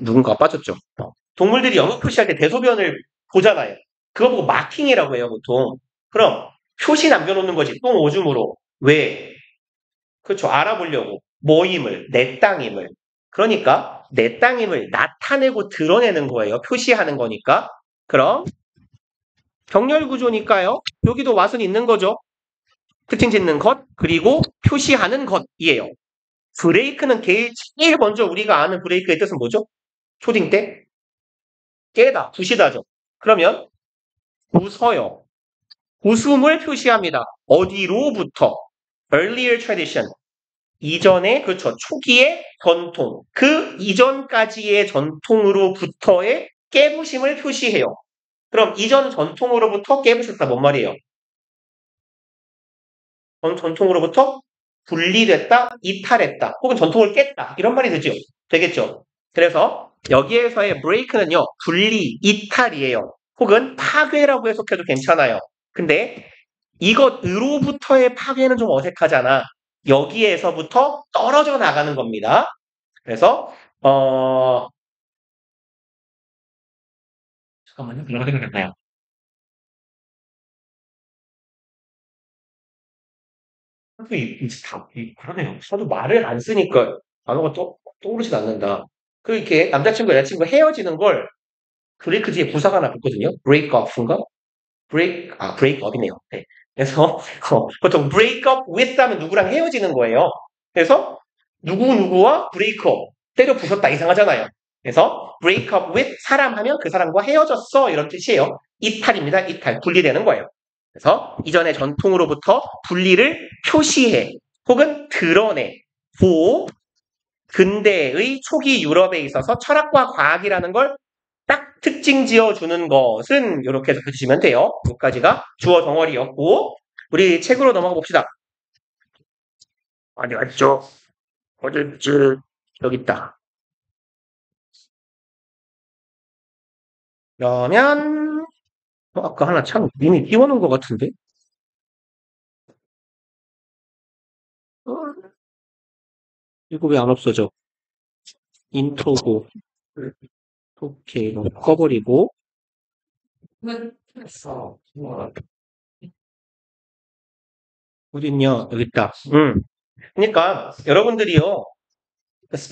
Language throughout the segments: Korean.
누군가 빠졌죠. 동물들이 영역 표시할 때 대소변을 보잖아요. 그거 보고 마킹이라고 해요, 보통. 그럼 표시 남겨놓는 거지, 똥 오줌으로. 왜? 그렇죠. 알아보려고. 뭐임을, 내 땅임을. 그러니까 내 땅임을 나타내고 드러내는 거예요. 표시하는 거니까. 그럼 병렬 구조니까요. 여기도 왓은 있는 거죠. 특징 짓는 것, 그리고 표시하는 것이에요. 브레이크는 제일 먼저 우리가 아는 브레이크의 뜻은 뭐죠? 초딩 때? 깨다, 부시다죠. 그러면 부서요. 웃음을 표시합니다. 어디로부터? earlier tradition. 이전에, 그렇죠. 초기의 전통. 그 이전까지의 전통으로부터의 깨부심을 표시해요. 그럼 이전 전통으로부터 깨부셨다. 뭔 말이에요? 전통으로부터 분리됐다, 이탈했다, 혹은 전통을 깼다. 이런 말이 되겠죠. 그래서 여기에서의 break는요, 분리, 이탈이에요. 혹은 파괴라고 해석해도 괜찮아요. 근데 이것으로부터의 파괴는 좀 어색하잖아. 여기에서부터 떨어져 나가는 겁니다. 그래서 잠깐만요. 이런 생각나요. 그러네요. 저도 말을 안 쓰니까 단어가 떠오르진 않는다. 이렇게 남자친구, 여자친구 헤어지는 걸 브레이크 뒤에 부사가 하나 붙거든요. break off인가? break up이네요. 네. 그래서 보통 break up with 하면 누구랑 헤어지는 거예요. 그래서 누구누구와 break up, 때려 부쉈다 이상하잖아요. 그래서 break up with 사람 하면 그 사람과 헤어졌어 이런 뜻이에요. 이탈입니다. 이탈, 분리되는 거예요. 그래서 이전의 전통으로부터 분리를 표시해 혹은 드러내 고 근대의 초기 유럽에 있어서 철학과 과학이라는 걸 딱 특징 지어주는 것은 이렇게 해서 해주시면 돼요. 여기까지가 주어 덩어리였고 우리 책으로 넘어가 봅시다. 어디 갔죠? 어딨지? 여기 있다. 그러면 아까 하나 참 이미 띄워놓은 것 같은데? 이거 왜 안 없어져? 인트로고 오케이 꺼버리고 어딨냐? 여기 있다. 그러니까 여러분들이요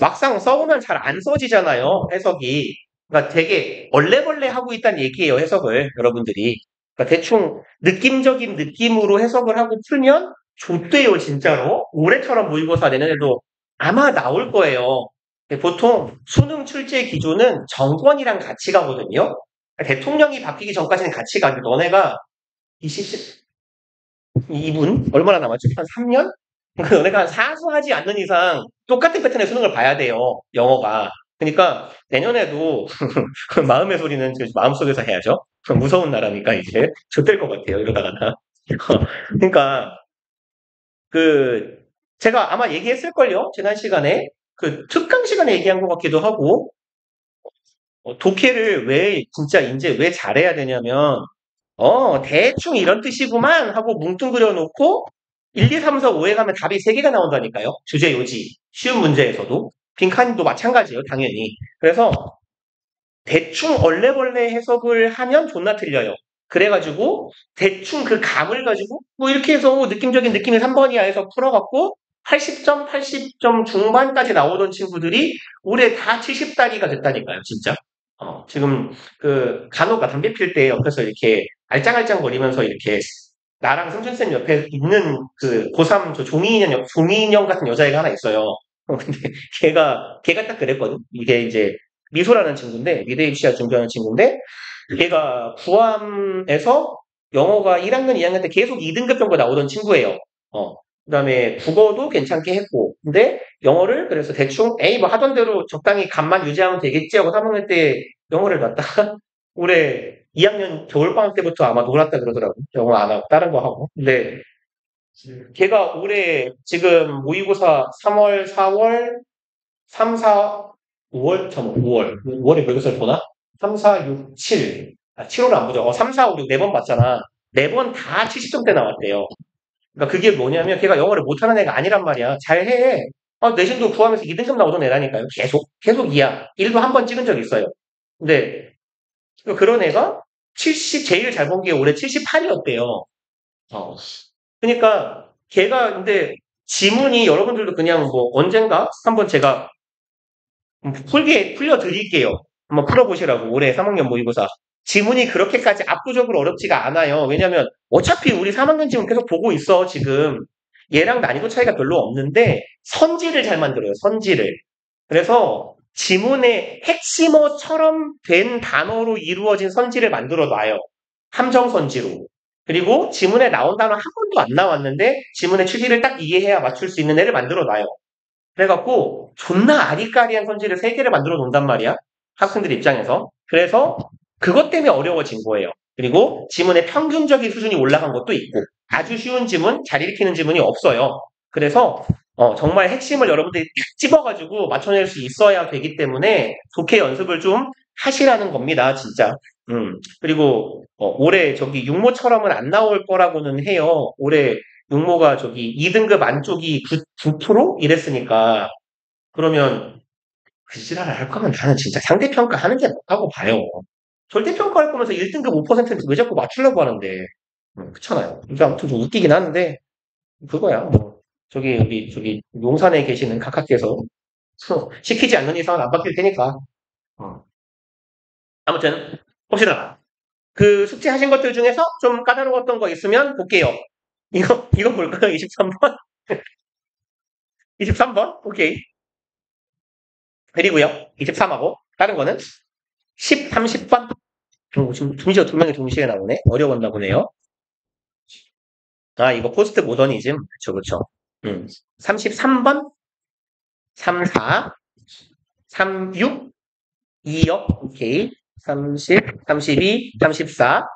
막상 써보면 잘 안 써지잖아요. 해석이. 그러니까 되게 얼레벌레 하고 있다는 얘기예요. 해석을 여러분들이. 그러니까 대충 느낌적인 느낌으로 해석을 하고 풀면 좋대요. 진짜로. 올해처럼 모의고사 내년에도 아마 나올 거예요. 보통 수능 출제 기준은 정권이랑 같이 가거든요. 그러니까 대통령이 바뀌기 전까지는 같이 가고 너네가 2분? 얼마나 남았지? 한 3년? 너네가 한 사수하지 않는 이상 똑같은 패턴의 수능을 봐야 돼요. 영어가. 그러니까 내년에도 마음의 소리는 마음속에서 해야죠. 무서운 나라니까 이제 좆될 것 같아요. 이러다가. 그러니까 제가 아마 얘기했을걸요. 지난 시간에 특강 시간에 얘기한 것 같기도 하고 독해를 진짜 이제 왜 잘해야 되냐면 대충 이런 뜻이구만 하고 뭉뚱그려 놓고 1, 2, 3, 4, 5에 가면 답이 3개가 나온다니까요. 주제 요지. 쉬운 문제에서도. 빈칸도 마찬가지예요. 당연히. 그래서 대충 얼레벌레 해석을 하면 존나 틀려요. 그래가지고 대충 그 감을 가지고 뭐 이렇게 해서 느낌적인 느낌이 3번이야 해서 풀어갖고 80점, 80점 중반까지 나오던 친구들이 올해 다 70단위가 됐다니까요. 진짜. 지금 간호가 담배 필 때 옆에서 이렇게 알짱알짱거리면서 이렇게 나랑 승준쌤 옆에 있는 고3 종이인형 같은 여자애가 하나 있어요. 근데 걔가 딱 그랬거든. 이게 이제 미소라는 친구인데, 미대 입시할 준비하는 친구인데, 걔가 구암에서 영어가 1학년, 2학년 때 계속 2등급 정도 나오던 친구예요. 그 다음에 국어도 괜찮게 했고, 근데 영어를 그래서 대충, 뭐 하던 대로 적당히 감만 유지하면 되겠지 하고 3학년 때 영어를 놨다가 올해 2학년 겨울방학 때부터 아마 놀았다 그러더라고. 영어 안 하고, 다른 거 하고. 근데 걔가 올해 지금 모의고사 3월, 4월, 3, 4, 5월, 5월에 모의고사를 보나? 3, 4, 6, 7. 7월은 안 보죠. 3, 4, 5, 6, 4번 봤잖아. 4번 다 70점대 나왔대요. 그러니까 그게 뭐냐면 걔가 영어를 못하는 애가 아니란 말이야. 잘해. 내신도 구하면서 2등급 나오던 애라니까요. 계속 2야. 1도 한 번 찍은 적 있어요. 근데 그런 애가 제일 잘 본 게 올해 78이었대요. 그러니까 걔가 근데 지문이 여러분들도 그냥 뭐 언젠가 한번 제가 풀려드릴게요. 한번 풀어보시라고 올해 3학년 모의고사. 지문이 그렇게까지 압도적으로 어렵지가 않아요. 왜냐면 어차피 우리 3학년 지문 계속 보고 있어 지금. 얘랑 난이도 차이가 별로 없는데 선지를 잘 만들어요. 선지를. 그래서 지문의 핵심어처럼 된 단어로 이루어진 선지를 만들어 놔요. 함정 선지로. 그리고 지문에 나온 단어 한 번도 안 나왔는데 지문의 취지를 딱 이해해야 맞출 수 있는 애를 만들어 놔요. 그래갖고 존나 아리까리한 선지를 3개를 만들어 놓는단 말이야. 학생들 입장에서. 그래서 그것 때문에 어려워진 거예요. 그리고 지문의 평균적인 수준이 올라간 것도 있고 아주 쉬운 지문, 잘 읽히는 지문이 없어요. 그래서 정말 핵심을 여러분들이 딱 집어가지고 맞춰낼 수 있어야 되기 때문에 좋게 연습을 좀 하시라는 겁니다. 진짜. 그리고 올해 저기 육모처럼은 안 나올 거라고는 해요. 올해 육모가 저기 2등급 안쪽이 9% 이랬으니까 그러면 그 지랄을 할 거면 나는 진짜 상대평가 하는 게 낫다고 봐요. 절대평가 할 거면서 1등급 5%는 왜 자꾸 맞추려고 하는데 그렇잖아요. 이게 아무튼 좀 웃기긴 하는데 그거야 뭐 저기 용산에 계시는 각하께서 시키지 않는 이상은 안 바뀔 테니까 어. 아무튼 봅시다. 그 숙제하신 것들 중에서 좀 까다로웠던 거 있으면 볼게요. 이거 볼까요? 23번? 23번? 오케이. 그리고요, 23하고, 다른 거는 10, 30번? 지금 두 명이 동시에 나오네? 어려웠나 보네요. 이거 포스트 모더니즘. 그쵸. 33번? 34, 36, 2역, 오케이. 30, 32, 34.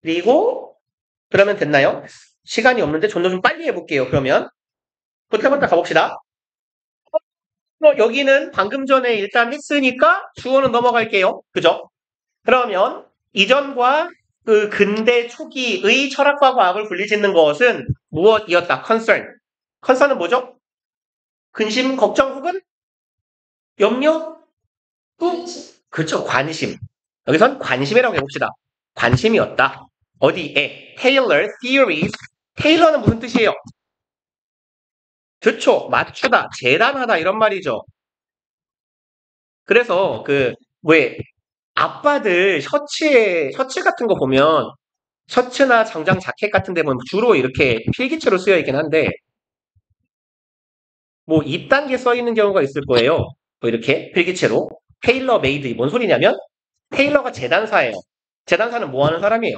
그리고, 그러면 됐나요? 시간이 없는데 좀 더 좀 빨리 해볼게요, 그러면. 부터 가봅시다. 여기는 방금 전에 일단 했으니까 주어는 넘어갈게요. 그죠? 그러면 이전과 그 근대 초기의 철학과 과학을 분리짓는 것은 무엇이었다? concern. concern은 뭐죠? 근심, 걱정 혹은 염려? 그렇죠. 관심. 여기선 관심이라고 해봅시다. 관심이었다. 어디에? Taylor theories. 테일러는 무슨 뜻이에요? 그렇죠. 맞추다, 재단하다 이런 말이죠. 그래서 왜 아빠들 셔츠 같은 거 보면 셔츠나 정장 자켓 같은 데 보면 주로 이렇게 필기체로 쓰여 있긴 한데 뭐 이딴 게 써 있는 경우가 있을 거예요. 뭐 이렇게 필기체로 테일러 메이드 뭔 소리냐면 테일러가 재단사예요. 재단사는 뭐 하는 사람이에요?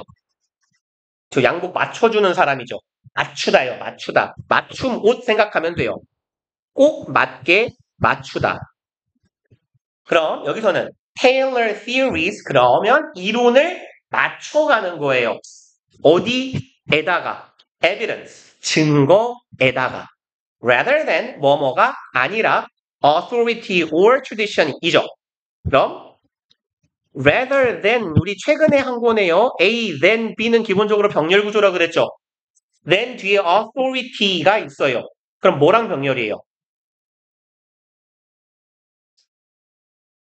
저 양복 맞춰주는 사람이죠. 맞추다요. 맞추다. 맞춤 옷 생각하면 돼요. 꼭 맞게 맞추다. 그럼 여기서는 Taylor theories 그러면 이론을 맞춰가는 거예요. 어디에다가? evidence 증거에다가 rather than 뭐뭐가 아니라 authority or tradition이죠. 그럼 rather than 우리 최근에 한 거네요. A, then B는 기본적으로 병렬 구조라 그랬죠. then 뒤에 authority가 있어요. 그럼 뭐랑 병렬이에요?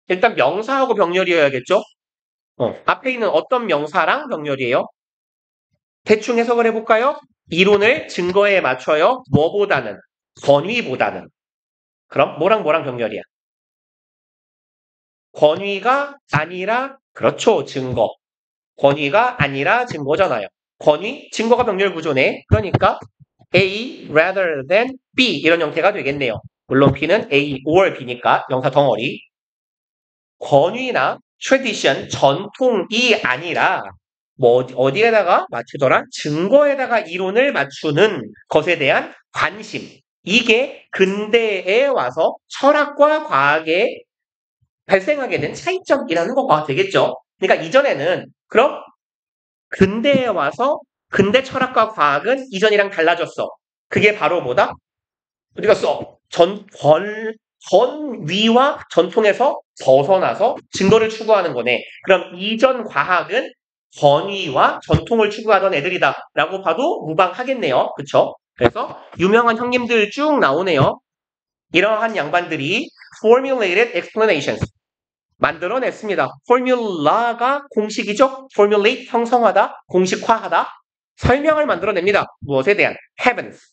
일단 명사하고 병렬이어야겠죠? 앞에 있는 어떤 명사랑 병렬이에요? 대충 해석을 해볼까요? 이론을 증거에 맞춰요. 뭐보다는? 권위보다는. 그럼 뭐랑 병렬이야? 권위가 아니라 그렇죠. 증거. 권위가 아니라 증거잖아요. 권위, 증거가 병렬 구조네. 그러니까 A rather than B 이런 형태가 되겠네요. 물론 B는 A or B니까 명사 덩어리. 권위나 tradition, 전통이 아니라 뭐 어디에다가 맞추더라? 증거에다가 이론을 맞추는 것에 대한 관심. 이게 근대에 와서 철학과 과학에 발생하게 된 차이점이라는 거가 되겠죠. 그러니까 이전에는 그럼 근대에 와서 근대 철학과 과학은 이전이랑 달라졌어. 그게 바로 뭐다? 어디 갔어? 권위와 전통에서 벗어나서 증거를 추구하는 거네. 그럼 이전 과학은 권위와 전통을 추구하던 애들이다 라고 봐도 무방하겠네요. 그쵸? 그래서 유명한 형님들 쭉 나오네요. 이러한 양반들이 formulated explanations. 만들어냈습니다. formula가 공식이죠. formulate, 형성하다, 공식화하다. 설명을 만들어냅니다. 무엇에 대한? heavens.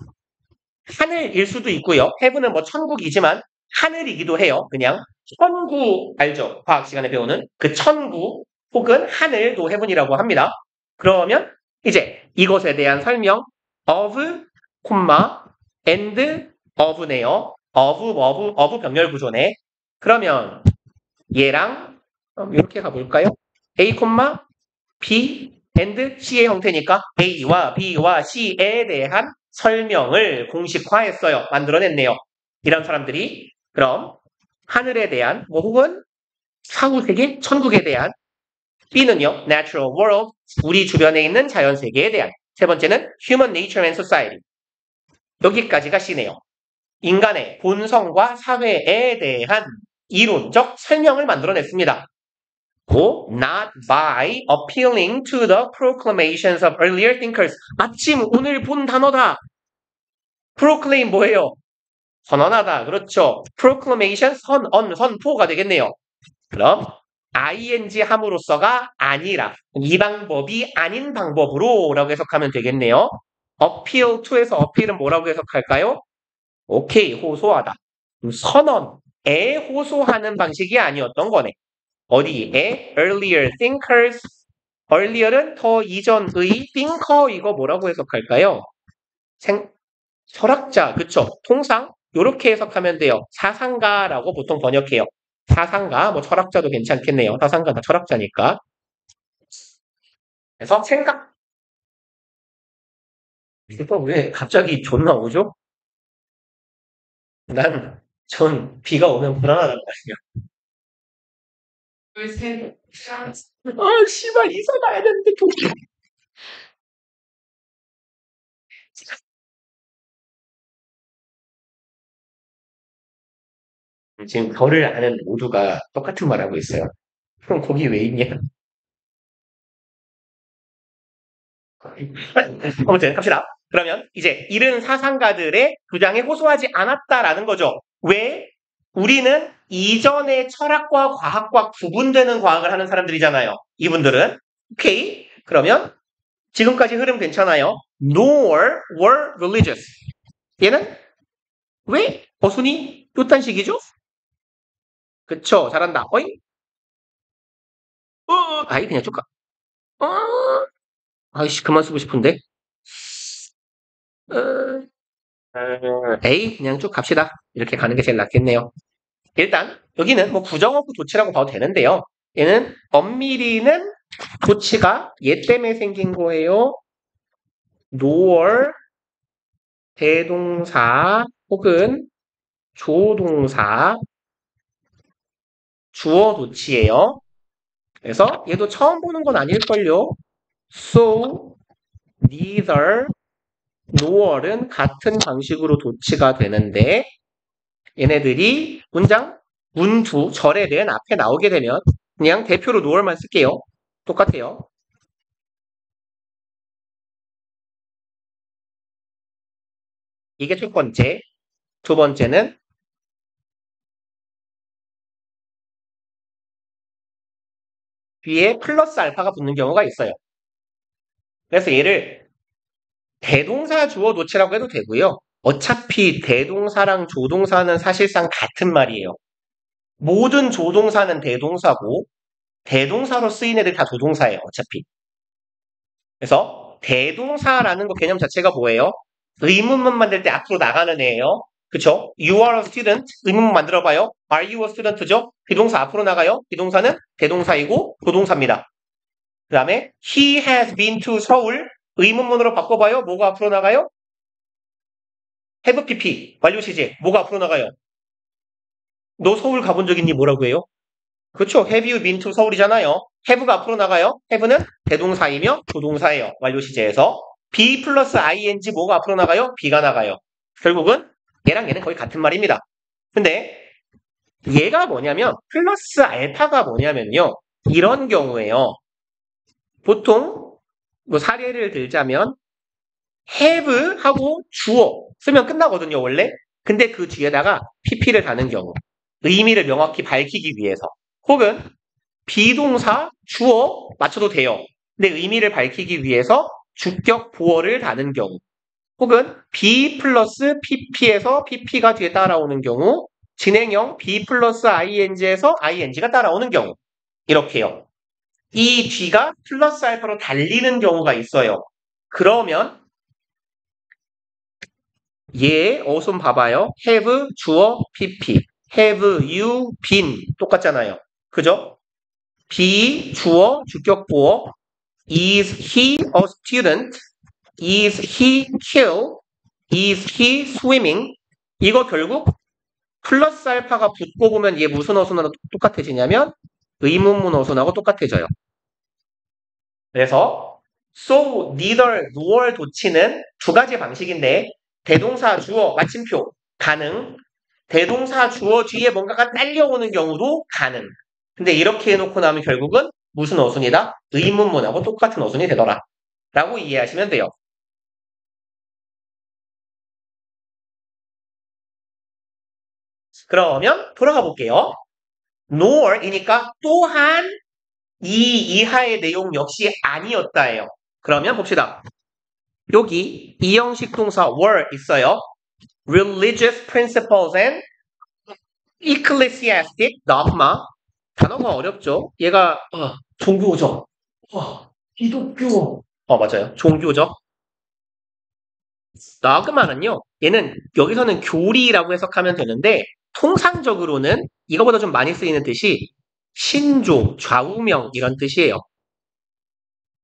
하늘일 수도 있고요. heaven은 뭐 천국이지만 하늘이기도 해요. 그냥 천구 알죠? 과학 시간에 배우는 그 천구 혹은 하늘도 heaven이라고 합니다. 그러면 이제 이것에 대한 설명 of, and of네요. of 병렬 구조네. 그러면 얘랑 이렇게 가볼까요? A, B, and C의 형태니까 A와 B와 C에 대한 설명을 공식화했어요. 만들어냈네요. 이런 사람들이 그럼 하늘에 대한 혹은 사후세계, 천국에 대한 B는요. natural world, 우리 주변에 있는 자연세계에 대한 세 번째는 human nature and society. 여기까지가 C네요. 인간의 본성과 사회에 대한 이론적 설명을 만들어냈습니다. not by appealing to the proclamations of earlier thinkers. 마침 오늘 본 단어다. proclaim 뭐예요? 선언하다. 그렇죠. proclamation, 선포가 되겠네요. 그럼 ing 함으로써가 아니라 이 방법이 아닌 방법으로 라고 해석하면 되겠네요. appeal to에서 appeal은 뭐라고 해석할까요? 오케이, 호소하다. 선언에 호소하는 방식이 아니었던 거네. 어디에? earlier thinkers. earlier은 더 이전의 thinker 이거 뭐라고 해석할까요? 철학자, 그쵸? 통상 이렇게 해석하면 돼요. 사상가라고 보통 번역해요. 사상가, 뭐 철학자도 괜찮겠네요. 사상가 다 철학자니까. 그래서 생각. 이거 왜 갑자기 존나 오죠? 전 비가 오면 불안하단 말이야. 씨발, 이사 가야 되는데, 지금 저를 아는 모두가 똑같은 말 하고 있어요. 그럼 거기 왜 있냐? 아무튼 갑시다. 그러면 이제 이른 사상가들의 주장에 호소하지 않았다라는 거죠. 왜? 우리는 이전의 철학과 과학과 구분되는 과학을 하는 사람들이잖아요. 이분들은. 오케이. 그러면 지금까지 흐름 괜찮아요. Nor were religious. 얘는 왜 어순이 요딴 식이죠? 그쵸. 잘한다. 어이? 아이 그냥 쭉 가. 아이씨 그만 쓰고 싶은데. 에이 그냥 쭉 갑시다. 이렇게 가는 게 제일 낫겠네요. 일단 여기는 뭐 부정어구 조치라고 봐도 되는데요. 얘는 엄밀히는 조치가 얘 때문에 생긴 거예요. nor 대동사 혹은 조동사 주어 조치예요. 그래서 얘도 처음 보는 건 아닐걸요. So, neither, nor은 같은 방식으로 도치가 되는데 얘네들이 문두, 절에 맨 앞에 나오게 되면 그냥 대표로 nor만 쓸게요. 똑같아요. 이게 첫 번째. 두 번째는 뒤에 플러스 알파가 붙는 경우가 있어요. 그래서 얘를 대동사 주어 도치라고 해도 되고요. 어차피 대동사랑 조동사는 사실상 같은 말이에요. 모든 조동사는 대동사고 대동사로 쓰인 애들 다 조동사예요. 어차피. 그래서 대동사라는 거 개념 자체가 뭐예요? 의문문 만들 때 앞으로 나가는 애예요. 그쵸? You are a student. 의문문 만들어봐요. Are you a student죠? 비동사 앞으로 나가요. 비동사는 대동사이고 조동사입니다. 그 다음에 He has been to 서울. 의문문으로 바꿔봐요. 뭐가 앞으로 나가요? have pp. 완료 시제. 뭐가 앞으로 나가요? 너 서울 가본 적 있니? 뭐라고 해요? 그렇죠. have you been to 서울이잖아요. have가 앞으로 나가요. have는 대동사이며 조동사예요. 완료 시제에서. be 플러스 ing 뭐가 앞으로 나가요? be가 나가요. 결국은 얘랑 얘는 거의 같은 말입니다. 근데 얘가 뭐냐면 플러스 알파가 뭐냐면요. 이런 경우에요. 보통 뭐 사례를 들자면 have 하고 주어 쓰면 끝나거든요. 원래. 근데 그 뒤에다가 pp를 다는 경우 의미를 명확히 밝히기 위해서 혹은 비동사 주어 맞춰도 돼요. 근데 의미를 밝히기 위해서 주격 보어를 다는 경우 혹은 be 플러스 pp에서 pp가 뒤에 따라오는 경우 진행형 be 플러스 ing에서 ing가 따라오는 경우 이렇게요. 이 뒤가 플러스 알파로 달리는 경우가 있어요. 그러면 얘 어순 봐봐요. have 주어 pp have you been 똑같잖아요. 그죠? be 주어 주격 보어 is he a student? is he kill? is he swimming? 이거 결국 플러스 알파가 붙고 보면 얘 무슨 어순하고 똑같아지냐면 의문문 어순하고 똑같아져요. 그래서 so, neither, nor 도치는 두 가지 방식인데 대동사, 주어, 마침표 가능. 대동사, 주어 뒤에 뭔가가 딸려오는 경우도 가능. 근데 이렇게 해놓고 나면 결국은 무슨 어순이다? 의문문하고 똑같은 어순이 되더라. 라고 이해하시면 돼요. 그러면 돌아가 볼게요. nor이니까 또한 이 이하의 내용 역시 아니었다예요. 그러면 봅시다. 여기 이형식 동사 were 있어요. religious principles and ecclesiastic dogma. 단어가 어렵죠? 얘가 종교적, 기독교. 맞아요. 종교적. dogma는요. 얘는 여기서는 교리라고 해석하면 되는데 통상적으로는 이거보다 좀 많이 쓰이는 뜻이 신조, 좌우명 이런 뜻이에요.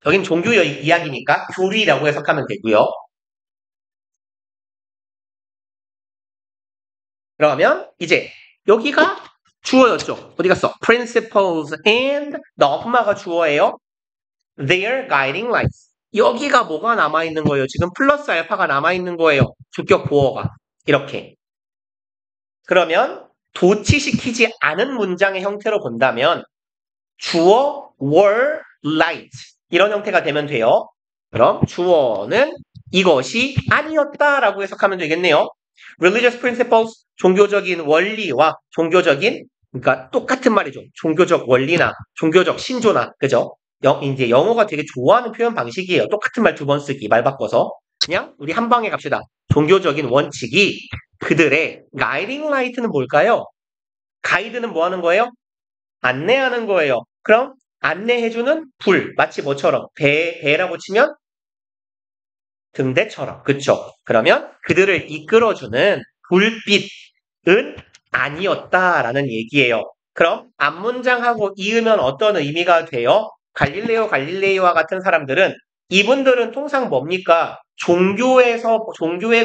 여긴 종교 이야기니까 교리라고 해석하면 되고요. 그러면 이제 여기가 주어였죠. 어디 갔어? principles and dogma가 주어예요. Their guiding lights. 여기가 뭐가 남아있는 거예요? 지금 플러스 알파가 남아있는 거예요. 주격 보어가. 이렇게. 그러면 도치시키지 않은 문장의 형태로 본다면 주어 were light 이런 형태가 되면 돼요. 그럼 주어는 이것이 아니었다라고 해석하면 되겠네요. religious principles 종교적인 원리와 종교적인 그러니까 똑같은 말이죠. 종교적 원리나 종교적 신조나 그죠? 이제 영어가 되게 좋아하는 표현 방식이에요. 똑같은 말 두 번 쓰기 말 바꿔서 그냥 우리 한 방에 갑시다. 종교적인 원칙이 그들의 guiding light는 뭘까요? 가이드는 뭐 하는 거예요? 안내하는 거예요. 그럼 안내해주는 불 마치 뭐처럼 배라고 치면 등대처럼 그쵸? 그러면 그들을 이끌어주는 불빛은 아니었다라는 얘기예요. 그럼 앞문장하고 이으면 어떤 의미가 돼요? 갈릴레오와 같은 사람들은 이분들은 통상 뭡니까? 종교의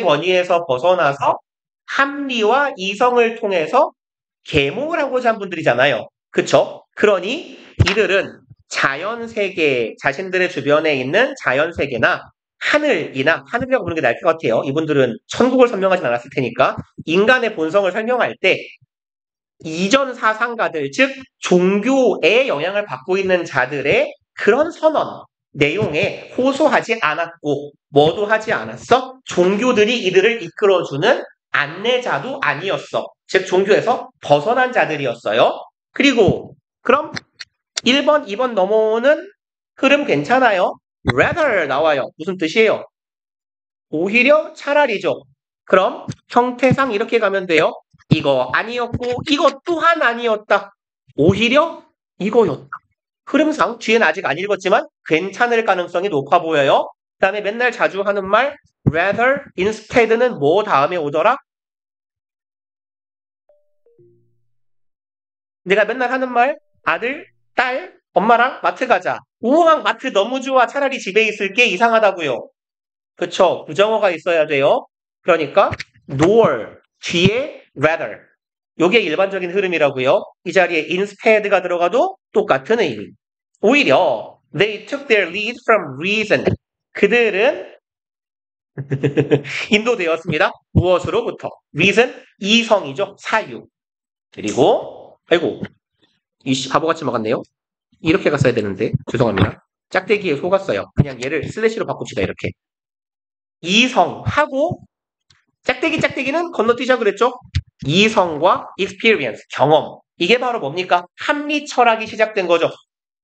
권위에서 벗어나서 합리와 이성을 통해서 계몽을 하고자 한 분들이잖아요. 그쵸? 그러니 이들은 자연세계, 자신들의 주변에 있는 자연세계나 하늘이라고 부르는 게 나을 것 같아요. 이분들은 천국을 설명하진 않았을 테니까 인간의 본성을 설명할 때 이전 사상가들, 즉 종교의 영향을 받고 있는 자들의 그런 선언, 내용에 호소하지 않았고 뭐도 하지 않았어? 종교들이 이들을 이끌어주는 안내자도 아니었어. 즉 종교에서 벗어난 자들이었어요. 그리고 그럼 1번, 2번 넘어오는 흐름 괜찮아요? rather 나와요. 무슨 뜻이에요? 오히려 차라리죠. 그럼 형태상 이렇게 가면 돼요. 이거 아니었고 이것 또한 아니었다. 오히려 이거였다. 흐름상 뒤엔 아직 안 읽었지만 괜찮을 가능성이 높아 보여요. 그 다음에 맨날 자주 하는 말 rather, instead는 뭐 다음에 오더라? 내가 맨날 하는 말 아들, 딸, 엄마랑 마트 가자. 우왕 마트 너무 좋아. 차라리 집에 있을게 이상하다고요. 그쵸? 부정어가 있어야 돼요. 그러니까 nor 뒤에 rather. 요게 일반적인 흐름이라고요. 이 자리에 instead가 들어가도 똑같은 의미. 오히려 they took their lead from reason. 그들은 인도되었습니다. 무엇으로부터? reason 이성이죠. 사유. 그리고 아이고 이 바보같이 먹었네요. 이렇게 갔어야 되는데 죄송합니다. 짝대기에 속았어요. 그냥 얘를 슬래시로 바꿉시다. 이렇게. 이성하고 짝대기는 건너뛰자 그랬죠? 이성과 experience, 경험. 이게 바로 뭡니까? 합리 철학이 시작된 거죠.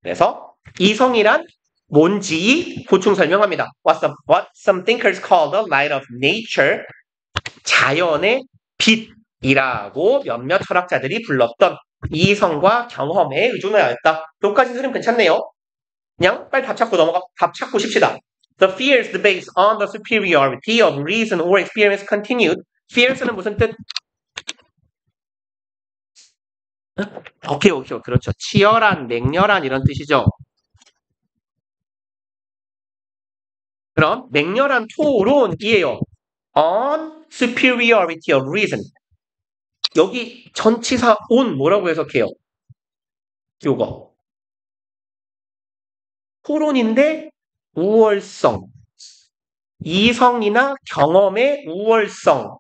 그래서 이성이란 뭔지 보충 설명합니다. What some thinkers call the light of nature, 자연의 빛이라고 몇몇 철학자들이 불렀던 이성과 경험에 의존하였다. 여기까지 흐름 괜찮네요. 그냥 빨리 답 찾고 싶시다. The fears based on the superiority of reason or experience continued. fears는 무슨 뜻? 오케이. 그렇죠. 치열한, 맹렬한 이런 뜻이죠. 그럼 맹렬한 토론이에요. On superiority of reason. 여기 전치사 on 뭐라고 해석해요? 요거. 토론인데 우월성. 이성이나 경험의 우월성.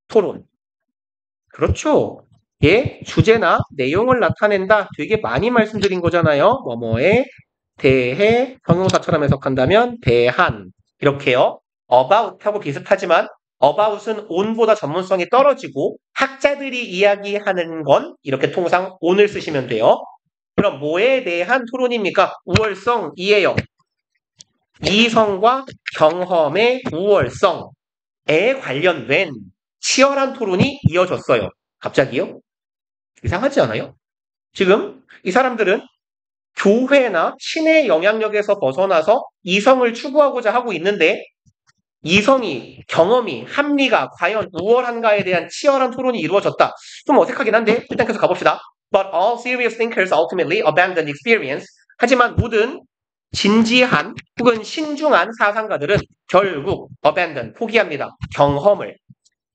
토론. 그렇죠. 예, 주제나 내용을 나타낸다. 되게 많이 말씀드린 거잖아요. 뭐뭐에 대해 형용사처럼 해석한다면 대한. 이렇게요. about하고 비슷하지만 about은 on보다 전문성이 떨어지고 학자들이 이야기하는 건 이렇게 통상 on을 쓰시면 돼요. 그럼 뭐에 대한 토론입니까? 우월성이에요. 이성과 경험의 우월성에 관련된 치열한 토론이 이어졌어요. 갑자기요? 이상하지 않아요? 지금 이 사람들은 교회나 신의 영향력에서 벗어나서 이성을 추구하고자 하고 있는데 이성이, 경험이, 합리가 과연 우월한가에 대한 치열한 토론이 이루어졌다. 좀 어색하긴 한데 일단 계속 가봅시다. But all serious thinkers ultimately abandon experience. 하지만 모든 진지한 혹은 신중한 사상가들은 결국 abandon, 포기합니다. 경험을.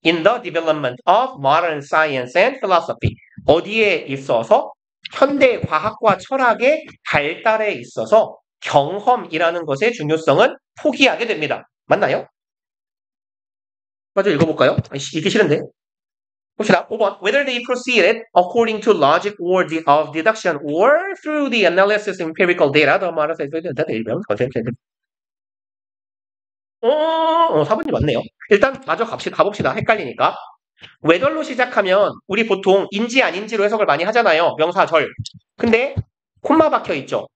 In the development of modern science and philosophy. 어디에 있어서? 현대 과학과 철학의 발달에 있어서 경험이라는 것의 중요성은 포기하게 됩니다. 맞나요? 먼저 읽어볼까요? 읽기 싫은데. 봅시다. 5번. Whether they proceeded according to logic or of deduction or through the analysis of empirical data, the modern science. 4번이 맞네요. 일단 마저 가봅시다. 헷갈리니까. whether로 시작하면 우리 보통 인지 아닌지로 해석을 많이 하잖아요. 명사절. 근데 콤마 박혀 있죠.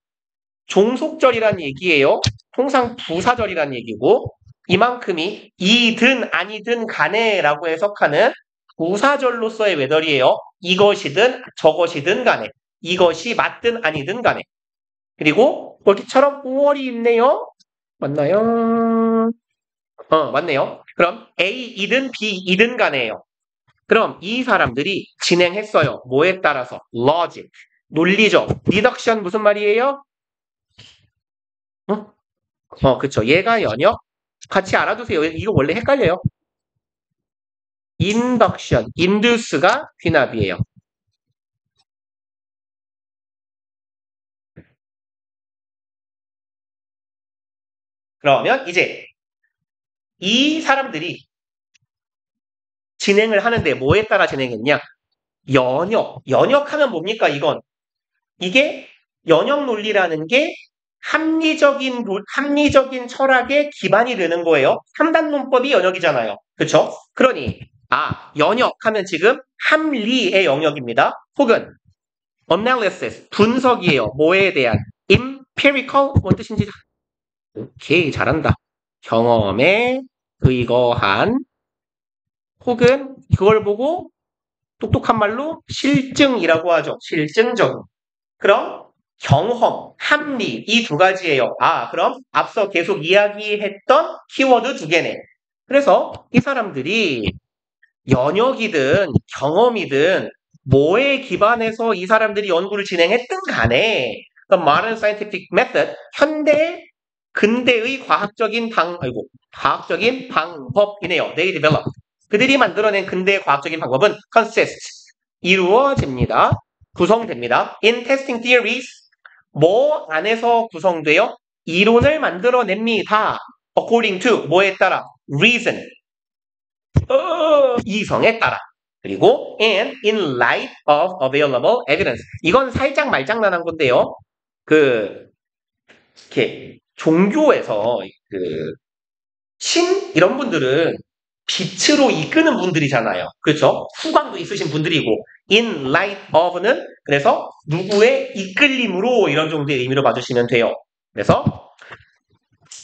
종속절이란 얘기예요. 통상 부사절이란 얘기고 이만큼이 이든 아니든 간에라고 해석하는 부사절로서의 whether이에요. 이것이든 저것이든 간에. 이것이 맞든 아니든 간에. 그리고 여기처럼 5월이 있네요. 맞나요? 맞네요. 그럼 A이든 B이든 간에요. 그럼 이 사람들이 진행했어요. 뭐에 따라서? logic. 논리적. deduction 무슨 말이에요? 그쵸. 얘가 연역. 같이 알아두세요. 이거 원래 헷갈려요. induction. induce가 귀납이에요. 그러면 이제 이 사람들이 진행을 하는데 뭐에 따라 진행했냐? 연역. 연역하면 뭡니까 이건? 이게 연역 논리라는 게 합리적인 철학의 기반이 되는 거예요. 3단 논법이 연역이잖아요. 그쵸? 그러니 연역하면 지금 합리의 영역입니다. 혹은 analysis, 분석이에요. 뭐에 대한? empirical, 뭔 뜻인지. 오케이, 잘한다. 경험에 의거한 혹은 그걸 보고 똑똑한 말로 실증이라고 하죠. 실증적. 그럼 경험, 합리 이 두 가지예요. 그럼 앞서 계속 이야기했던 키워드 두 개네. 그래서 이 사람들이 연역이든 경험이든 뭐에 기반해서 이 사람들이 연구를 진행했든 간에 the modern scientific method, 근대의 과학적인 방법이네요. They develop. 그들이 만들어낸 근대의 과학적인 방법은 consists, 이루어집니다. 구성됩니다. In testing theories, 뭐 안에서 구성되어 이론을 만들어냅니다. According to, 뭐에 따라? Reason, 이성에 따라. 그리고 and in light of available evidence. 이건 살짝 말장난한 건데요. 이렇게 종교에서 신 이런 분들은 빛으로 이끄는 분들이잖아요. 그렇죠? 후광도 있으신 분들이고 in light of는 그래서 누구의 이끌림으로 이런 정도의 의미로 봐주시면 돼요. 그래서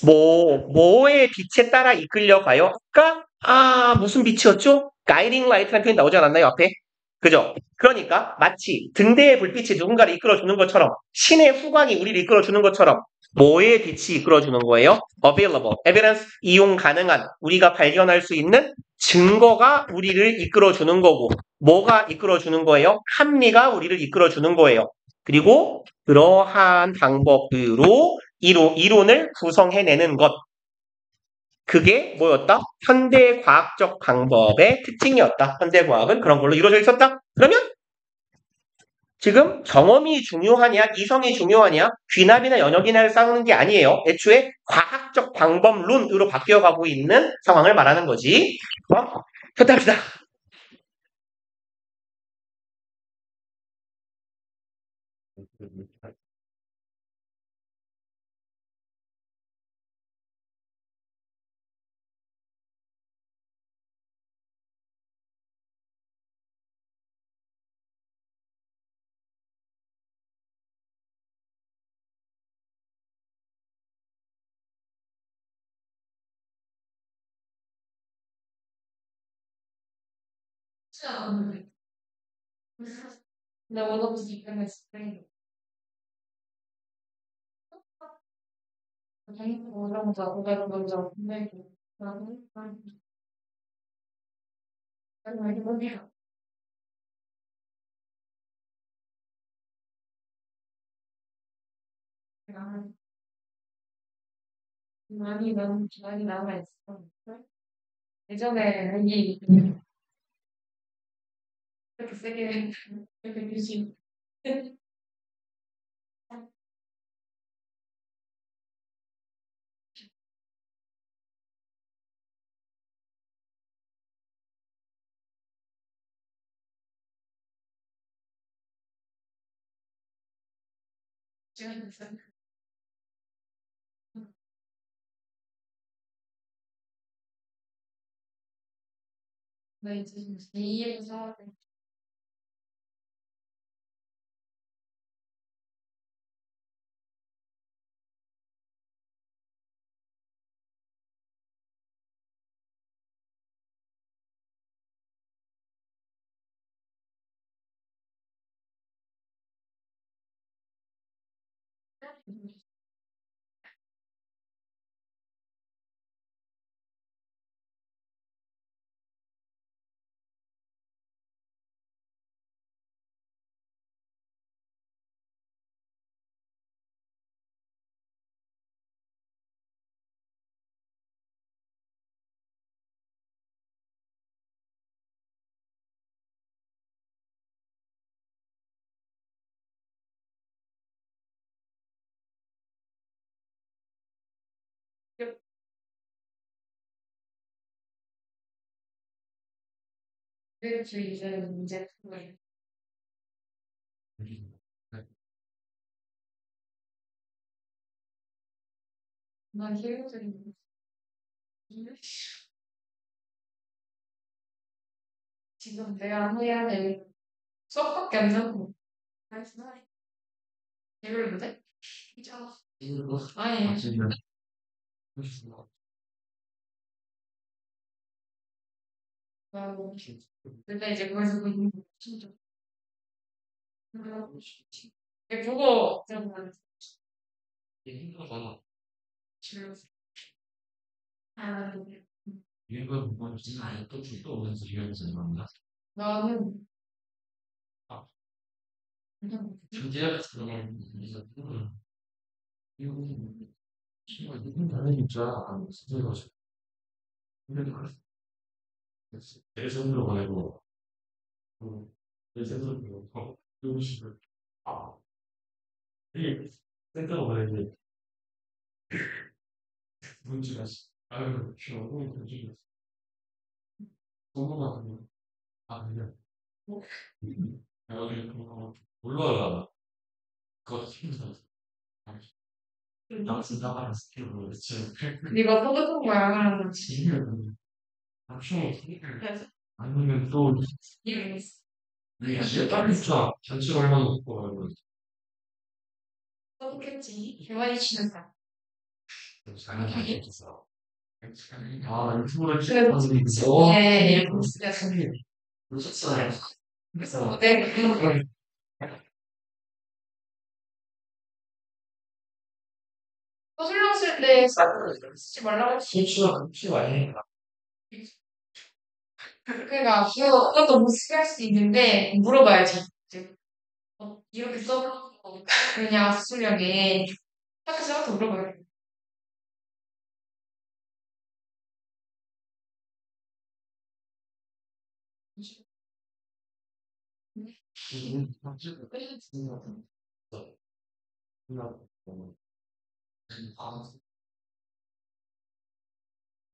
뭐의 빛에 따라 이끌려가요? 아까 무슨 빛이었죠? guiding light라는 표현이 나오지 않았나요? 앞에? 그죠? 그러니까 마치 등대의 불빛이 누군가를 이끌어주는 것처럼 신의 후광이 우리를 이끌어주는 것처럼 뭐의 빛이 이끌어주는 거예요? available, evidence, 이용 가능한 우리가 발견할 수 있는 증거가 우리를 이끌어주는 거고 뭐가 이끌어주는 거예요? 합리가 우리를 이끌어주는 거예요. 그리고 그러한 방법으로 이론을 구성해내는 것. 그게 뭐였다? 현대과학적 방법의 특징이었다. 현대과학은 그런 걸로 이루어져 있었다. 그러면 지금 경험이 중요하냐, 이성이 중요하냐, 귀납이나 연역이나를 싸우는 게 아니에요. 애초에 과학적 방법론으로 바뀌어가고 있는 상황을 말하는 거지. 현답시다. 아니면 또 이게 다른 차 전체 얼마 놓고 그렇겠지. 대만이 치는 사. 잘하겠어. 아, 유튜브를 찍어서 있어. 네, 일본 쓰여서. 놓쳤어요. 그래서 네, 설명 쓸때 쓰지 말라고 했지. 실수가 그렇게 많이 해. 그러니까 그것도 못 쓰게 할 수 있는데 물어봐야지. 이제 이렇게 써그냥 수령에 학교에서 물어봐야 돼.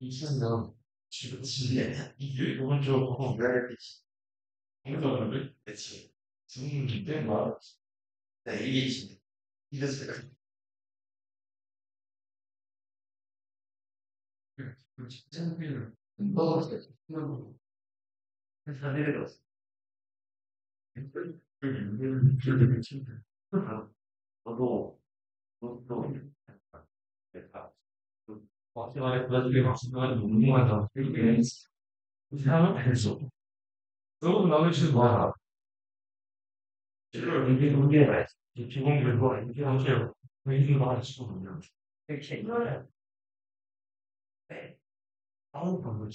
이천년 지금 이게 오른쪽 이거를 대체 지금 이때 막 이게 지금 이래서 cen필 넣었어요. 다 내려갔어. 저도 저도 마지막에 나중에 마지막에 운동하다 이렇게 이상한 해서 너무 나머지는 와 이걸 이게 문제가 기본 결과 이게 하세요. 이게 말하시거든요. 이렇게 이거는 아무 방법이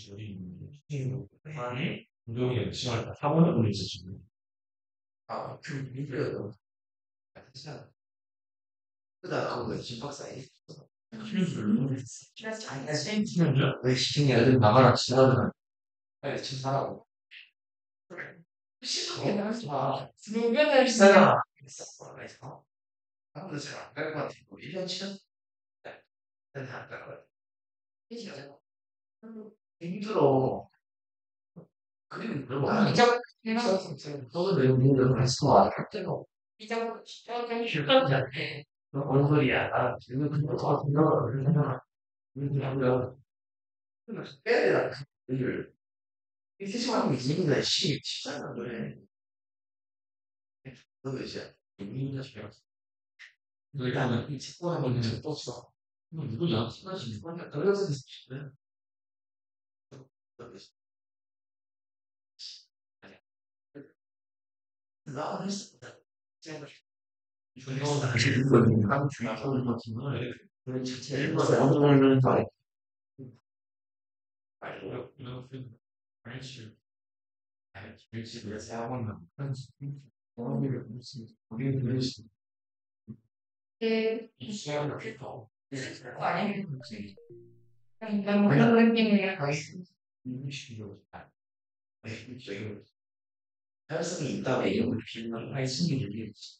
있는 아니 운동에 시간을 사고는 보내지 지금. 그 이거요. 진짜 그다 그거 심박사에 왜 시중에 애들 나가라 지나가는 빨리 좀 사라고. 시간이 나서 누구를 비싸잖아. 비쌌어. 그래서 아무도 잘 안 갈 것 같아. 1년 치는 안갈 거야. 힘들어. 그림 그려봐. 이적 내가 너도 내 눈으로 했어. 안 할때가 이적 실감이 안 돼. 뭔 소리야. 나 지금 그거 더 생각을 하잖아. 이렇게 하면 빼야 되나? 일을. 이 세상에 있는 시 치잖아, 그래. 너 이제 민민자 시켜. 일단은 이 직권을 먼저 떴어. 누구냐? 사실 누구냐? 그래서 그래. 나 했어. 중요한 사실 이거는 한 중요한 것같은 그 자체를 어느 정도는 다 알고 알지. 알지. 그래서 학원은 어머니를 무슨 우리는 그러시 이 시간을 필터 거 아니에요? 그렇지. 그냥 그런 느낌이랑 가 있습니다. 인식이요. 저희 탈성이 있다고 이런 비난 할수는 얘기했지.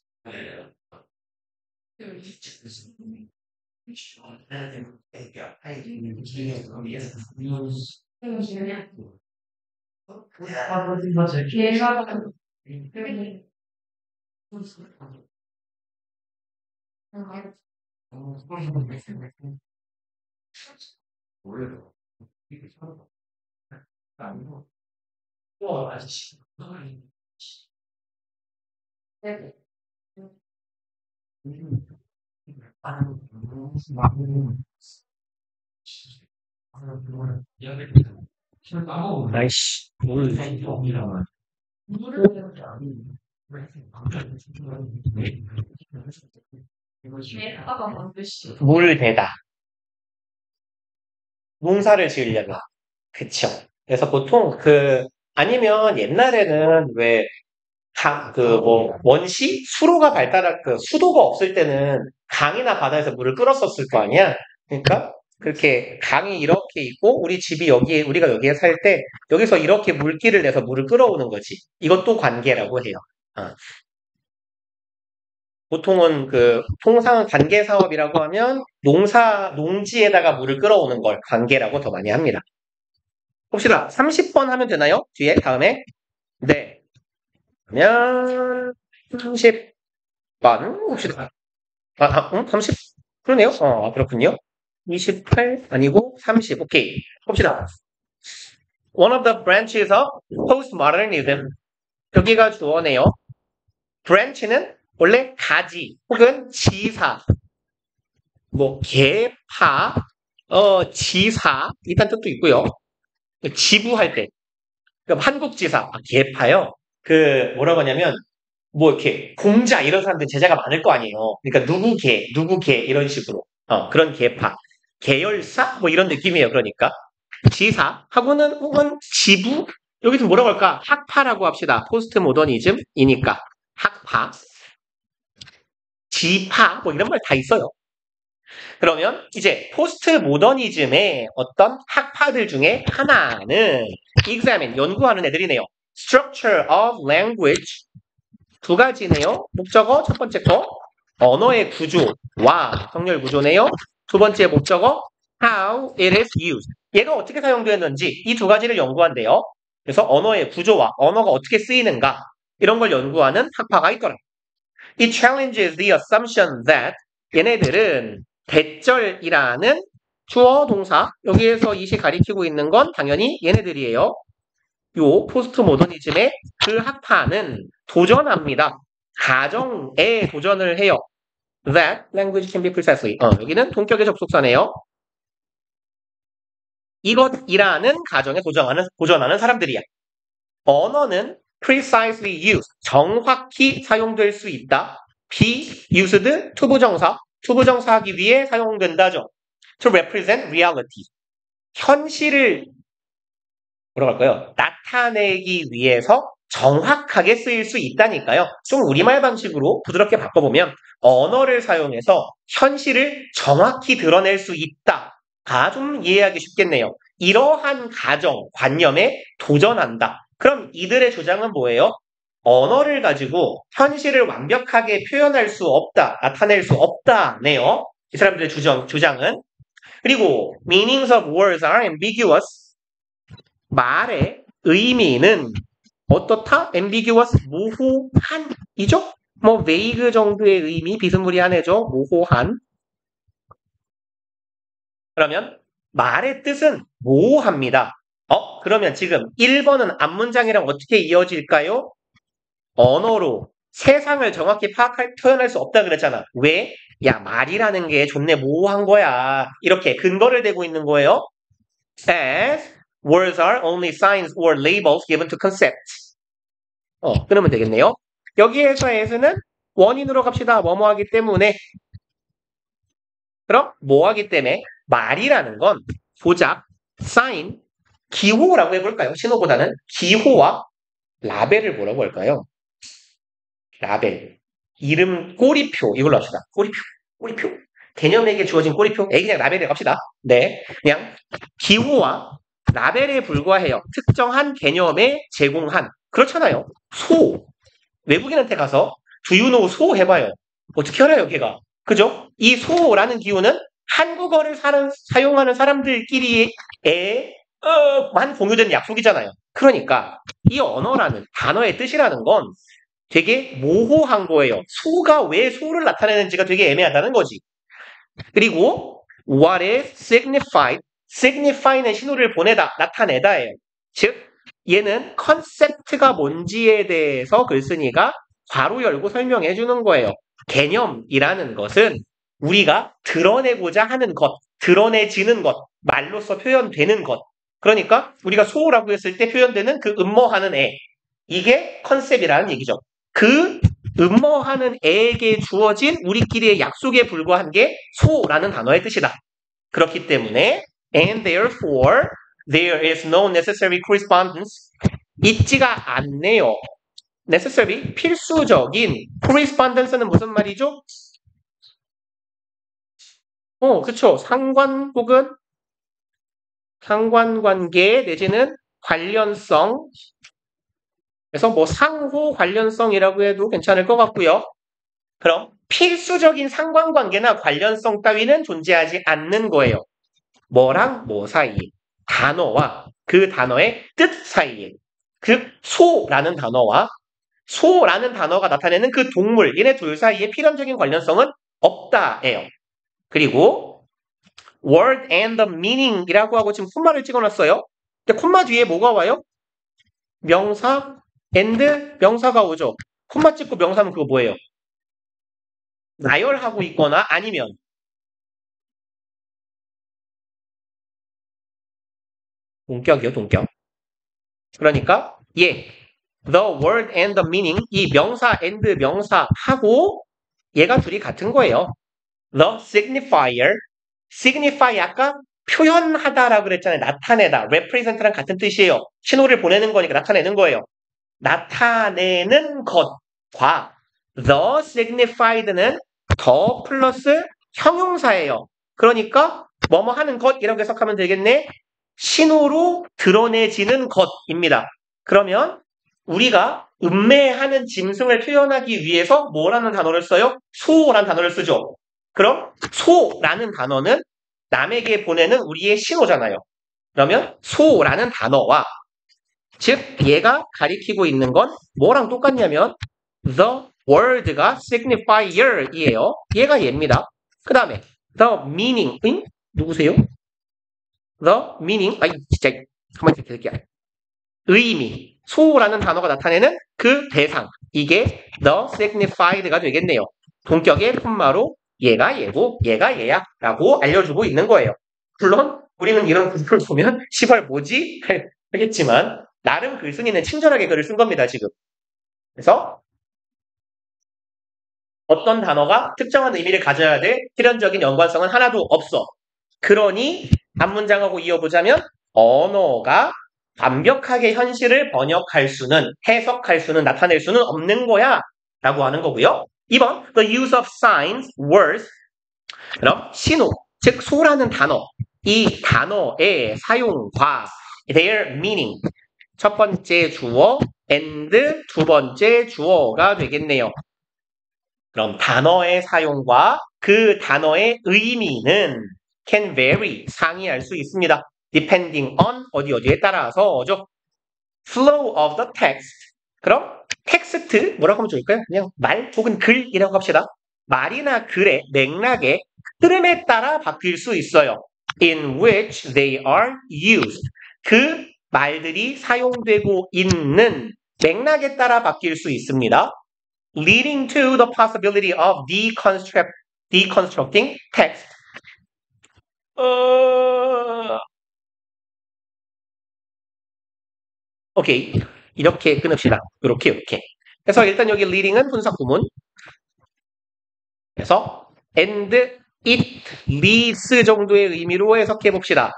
얘가 원래도 이게 살아. 아니고 와 아저씨. 아이씨. 아빠가 만드시. 물 대다. 농사를 지으려면. 그쵸. 그래서 보통 아니면 옛날에는 왜, 원시? 수로가 수도가 없을 때는 강이나 바다에서 물을 끌었었을 거 아니야? 그러니까, 그렇게 강이 이렇게 있고, 우리가 여기에 살 때, 여기서 이렇게 물길을 내서 물을 끌어오는 거지. 이것도 관계라고 해요. 어. 보통은 통상 관계 사업이라고 하면, 농지에다가 물을 끌어오는 걸 관계라고 더 많이 합니다. 봅시다. 30번 하면 되나요? 뒤에, 다음에? 네. 그러면, 30번, 봅시다. 30? 그러네요. 그렇군요. 28, 아니고, 30. 오케이. 봅시다. One of the branches of postmodernism. 여기가 주어네요. branch는 원래 가지 혹은 지사, 뭐 계파, 지사 이런 뜻도 있고요. 지부할 때, 그럼 한국지사, 계파요. 그 뭐라고 하냐면 뭐 이렇게 공자 이런 사람들 제자가 많을 거 아니에요. 그러니까 누구 계 이런 식으로 그런 계파, 계열사 뭐 이런 느낌이에요. 그러니까 지사 하고는 혹은 지부 여기서 뭐라고 할까? 학파라고 합시다. 포스트 모더니즘이니까 학파, 지파 뭐 이런 말 다 있어요. 그러면 이제 포스트 모더니즘의 어떤 학파들 중에 하나는 examine 연구하는 애들이네요. structure of language 두 가지네요. 목적어 첫 번째 거 언어의 구조와 성렬 구조네요. 두 번째 목적어 how it is used. 얘가 어떻게 사용되었는지 이 두 가지를 연구한대요. 그래서 언어의 구조와 언어가 어떻게 쓰이는가 이런 걸 연구하는 학파가 있더라. It challenges the assumption that 얘네들은 대절이라는 주어 동사 여기에서 이시 가리키고 있는 건 당연히 얘네들이에요. 요 포스트 모더니즘의 그 학파는 도전합니다. 가정에 도전을 해요. That language can be precisely. 여기는 동격의 접속사네요. 이것이라는 가정에 도전하는 사람들이야. 언어는 precisely used. 정확히 사용될 수 있다. be used 투부정사 하기 위해 사용된다죠. To represent reality. 현실을 뭐라고 할까요? 나타내기 위해서 정확하게 쓰일 수 있다니까요. 좀 우리말 방식으로 부드럽게 바꿔보면 언어를 사용해서 현실을 정확히 드러낼 수 있다가 좀 이해하기 쉽겠네요. 이러한 가정, 관념에 도전한다. 그럼 이들의 주장은 뭐예요? 언어를 가지고 현실을 완벽하게 표현할 수 없다, 나타낼 수 없다네요. 이 사람들의 주장은. 그리고 meanings of words are ambiguous. 말의 의미는 어떻다? ambiguous, 모호한이죠? 뭐 vague 정도의 의미, 비스무리한 애죠. 모호한. 그러면 말의 뜻은 모호합니다. 그러면 지금 1번은 앞문장이랑 어떻게 이어질까요? 언어로 세상을 정확히 표현할 수 없다 그랬잖아. 왜? 야, 말이라는 게 존내 모호한 거야. 이렇게 근거를 대고 있는 거예요. As words are only signs or labels given to concepts. 그러면 되겠네요. 여기에서 as는 원인으로 갑시다. 뭐뭐 하기 때문에. 그럼 뭐 하기 때문에 말이라는 건 조작, sign, 기호라고 해볼까요? 신호보다는 기호와 라벨을 뭐라고 할까요? 라벨, 이름, 꼬리표 이걸로 합시다. 꼬리표. 개념에게 주어진 꼬리표. 그냥 라벨이라고 합시다. 네, 그냥 기호와 라벨에 불과해요. 특정한 개념에 제공한. 그렇잖아요. 소. 외국인한테 가서 do you know 소 해봐요. 어떻게 알아요, 걔가? 그죠? 이 소라는 기호는 한국어를 사용하는 사람들끼리의 만 공유된 약속이잖아요. 그러니까 이 언어라는 단어의 뜻이라는 건 되게 모호한 거예요. 소가 왜 소를 나타내는지가 되게 애매하다는 거지. 그리고 what is signified, signify는 신호를 보내다, 나타내다예요. 즉 얘는 컨셉트가 뭔지에 대해서 글쓴이가 괄호 열고 설명해 주는 거예요. 개념이라는 것은 우리가 드러내고자 하는 것, 드러내지는 것, 말로써 표현되는 것. 그러니까 우리가 소라고 했을 때 표현되는 그 음모하는 애. 이게 컨셉이라는 얘기죠. 그 음모하는 애에게 주어진 우리끼리의 약속에 불과한 게 소라는 단어의 뜻이다. 그렇기 때문에 and therefore there is no necessary correspondence. 있지가 않네요. necessary, 필수적인. correspondence는 무슨 말이죠? 그쵸. 상관 혹은 상관관계 내지는 관련성. 그래서 뭐 상호 관련성이라고 해도 괜찮을 것 같고요. 그럼 필수적인 상관관계나 관련성 따위는 존재하지 않는 거예요. 뭐랑 뭐 사이에. 단어와 그 단어의 뜻 사이에. 즉 소라는 단어가 나타내는 그 동물, 얘네 둘 사이에 필연적인 관련성은 없다예요. 그리고 word and the meaning이라고 하고 지금 품말을 찍어놨어요. 근데 콤마 뒤에 뭐가 와요? 명사, and 명사가 오죠. 콤마 찍고 명사면 그거 뭐예요? 나열하고 있거나 아니면 동격이요, 동격. 그러니까 예, the word and the meaning 이 명사 and 명사하고 얘가 둘이 같은 거예요. The signifier, signify 아까 표현하다라고 그랬잖아요. 나타내다, represent랑 같은 뜻이에요. 신호를 보내는 거니까 나타내는 거예요. 나타내는 것과 the signified는 더 플러스 형용사예요. 그러니까 뭐뭐 하는 것이라고 해석하면 되겠네. 신호로 드러내지는 것입니다. 그러면 우리가 음매하는 짐승을 표현하기 위해서 뭐라는 단어를 써요? 소라는 단어를 쓰죠. 그럼 소라는 단어는 남에게 보내는 우리의 신호잖아요. 그러면 소라는 단어와 즉 얘가 가리키고 있는 건 뭐랑 똑같냐면 the word가 signifier이에요. 얘가 얘입니다. 그 다음에 the meaning 누구세요? the meaning 아이 진짜 가만히 있을게요. 의미 소라는 단어가 나타내는 그 대상 이게 the signified가 되겠네요. 동격의 콤마로 얘가 얘고 얘가 얘야 라고 알려주고 있는 거예요. 물론 우리는 이런 구조를 보면 시발 뭐지? 하겠지만 나름 글쓴이는 친절하게 글을 쓴 겁니다. 지금. 그래서 어떤 단어가 특정한 의미를 가져야 될 필연적인 연관성은 하나도 없어. 그러니 한 문장하고 이어보자면 언어가 완벽하게 현실을 번역할 수는 해석할 수는 나타낼 수는 없는 거야 라고 하는 거고요. 2번 The use of signs, words 그럼 신호, 즉 소라는 단어 이 단어의 사용과 their meaning 첫 번째 주어 and 두 번째 주어가 되겠네요. 그럼 단어의 사용과 그 단어의 의미는 can vary, 상이할 수 있습니다. depending on 어디에 따라서죠. flow of the text. 그럼 텍스트 뭐라고 하면 좋을까요? 그냥 말 혹은 글이라고 합시다. 말이나 글의 맥락의 흐름에 따라 바뀔 수 있어요. in which they are used. 그 말들이 사용되고 있는 맥락에 따라 바뀔 수 있습니다. leading to the possibility of deconstructing text. 오케이. 이렇게 끊읍시다. 이렇게. 그래서 일단 여기 leading은 분사 구문. 그래서 and it leads 정도의 의미로 해석해 봅시다.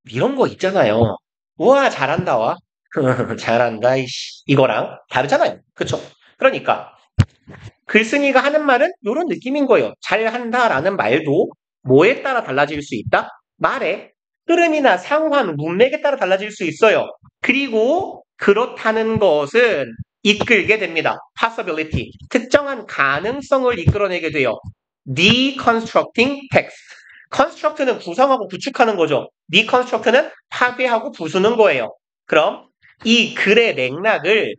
이런 거 있잖아요. 우와 잘한다 와. 잘한다 이씨. 이거랑 다르잖아요. 그쵸? 그러니까 글쓴이가 하는 말은 이런 느낌인 거예요. 잘한다라는 말도 뭐에 따라 달라질 수 있다? 말의 흐름이나 상황, 문맥에 따라 달라질 수 있어요. 그리고 그렇다는 것은 이끌게 됩니다. possibility, 특정한 가능성을 이끌어내게 돼요. deconstructing text. construct는 구성하고 구축하는 거죠. deconstruct는 파괴하고 부수는 거예요. 그럼 이 글의 맥락을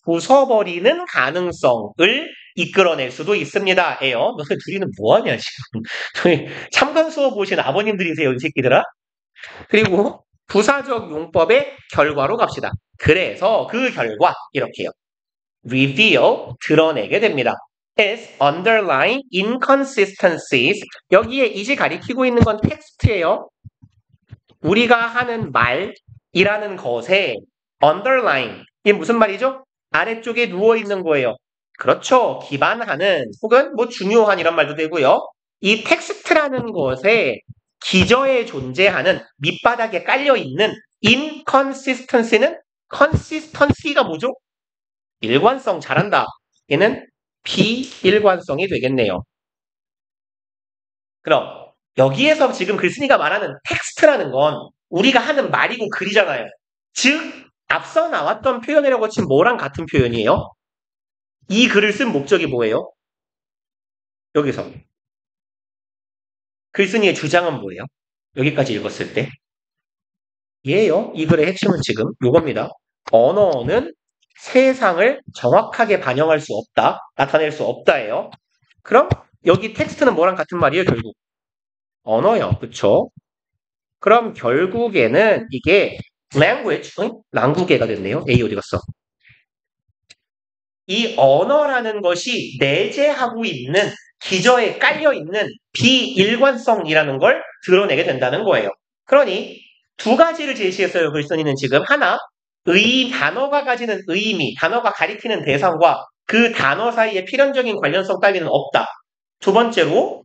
부숴버리는 가능성을 이끌어낼 수도 있습니다. 에요. 너희 둘이는 뭐하냐 지금. 참관 수업 보신 아버님들이세요 이 새끼들아. 그리고 부사적 용법의 결과로 갑시다. 그래서 그 결과 이렇게요. reveal 드러내게 됩니다. is underlying inconsistencies 여기에 이지 가리키고 있는 건 텍스트예요. 우리가 하는 말이라는 것에 underlying 이게 무슨 말이죠? 아래쪽에 누워있는 거예요. 그렇죠. 기반하는 혹은 뭐 중요한 이런 말도 되고요. 이 텍스트라는 것에 기저에 존재하는 밑바닥에 깔려있는 inconsistency는 consistency가 뭐죠? 일관성 잘한다. 얘는 비일관성이 되겠네요. 그럼 여기에서 지금 글쓴이가 말하는 텍스트라는 건 우리가 하는 말이고 글이잖아요. 즉 앞서 나왔던 표현이라고 치면 뭐랑 같은 표현이에요? 이 글을 쓴 목적이 뭐예요? 여기서 글쓴이의 주장은 뭐예요? 여기까지 읽었을 때 얘예요. 이 글의 핵심은 지금 요겁니다. 언어는 세상을 정확하게 반영할 수 없다. 나타낼 수 없다예요. 그럼 여기 텍스트는 뭐랑 같은 말이에요? 결국 언어요. 그쵸? 그럼 결국에는 이게 language, 랑구게가 됐네요. A 어디 갔어? 이 언어라는 것이 내재하고 있는 기저에 깔려있는 비일관성이라는 걸 드러내게 된다는 거예요. 그러니 두 가지를 제시했어요. 글쓴이는 지금 하나, 단어가 가지는 의미, 단어가 가리키는 대상과 그 단어 사이의 필연적인 관련성 따위는 없다. 두 번째로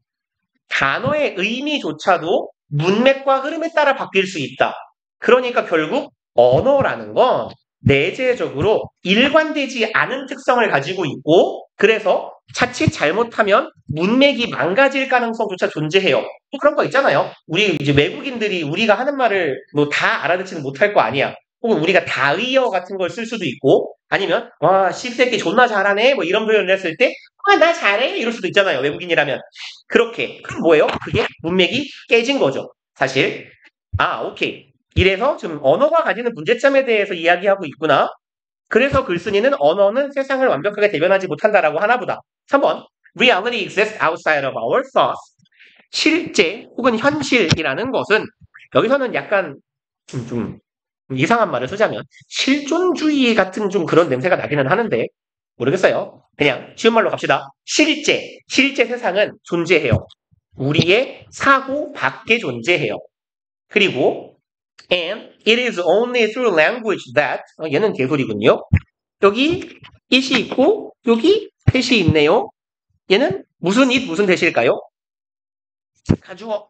단어의 의미조차도 문맥과 흐름에 따라 바뀔 수 있다. 그러니까 결국 언어라는 건 내재적으로 일관되지 않은 특성을 가지고 있고 그래서 자칫 잘못하면 문맥이 망가질 가능성조차 존재해요. 또 그런 거 있잖아요. 우리 이제 외국인들이 우리가 하는 말을 뭐 다 알아듣지는 못할 거 아니야. 혹은 우리가 다의어 같은 걸 쓸 수도 있고 아니면 와 씹새끼 존나 잘하네 뭐 이런 표현을 했을 때 아 나 잘해 이럴 수도 있잖아요. 외국인이라면 그렇게 그럼 뭐예요? 그게 문맥이 깨진 거죠. 사실 오케이. 이래서 지금 언어가 가지는 문제점에 대해서 이야기하고 있구나. 그래서 글쓴이는 언어는 세상을 완벽하게 대변하지 못한다라고 하나보다. 3번 Reality exists outside of our thoughts. 실제 혹은 현실이라는 것은 여기서는 약간 좀 이상한 말을 쓰자면 실존주의 같은 좀 그런 냄새가 나기는 하는데 모르겠어요. 그냥 쉬운 말로 갑시다. 실제 세상은 존재해요. 우리의 사고 밖에 존재해요. 그리고 and it is only through language that 얘는 개소리군요. 여기 it이 있고 여기 that이 있네요. 얘는 무슨 it 무슨 that일까요? 가주어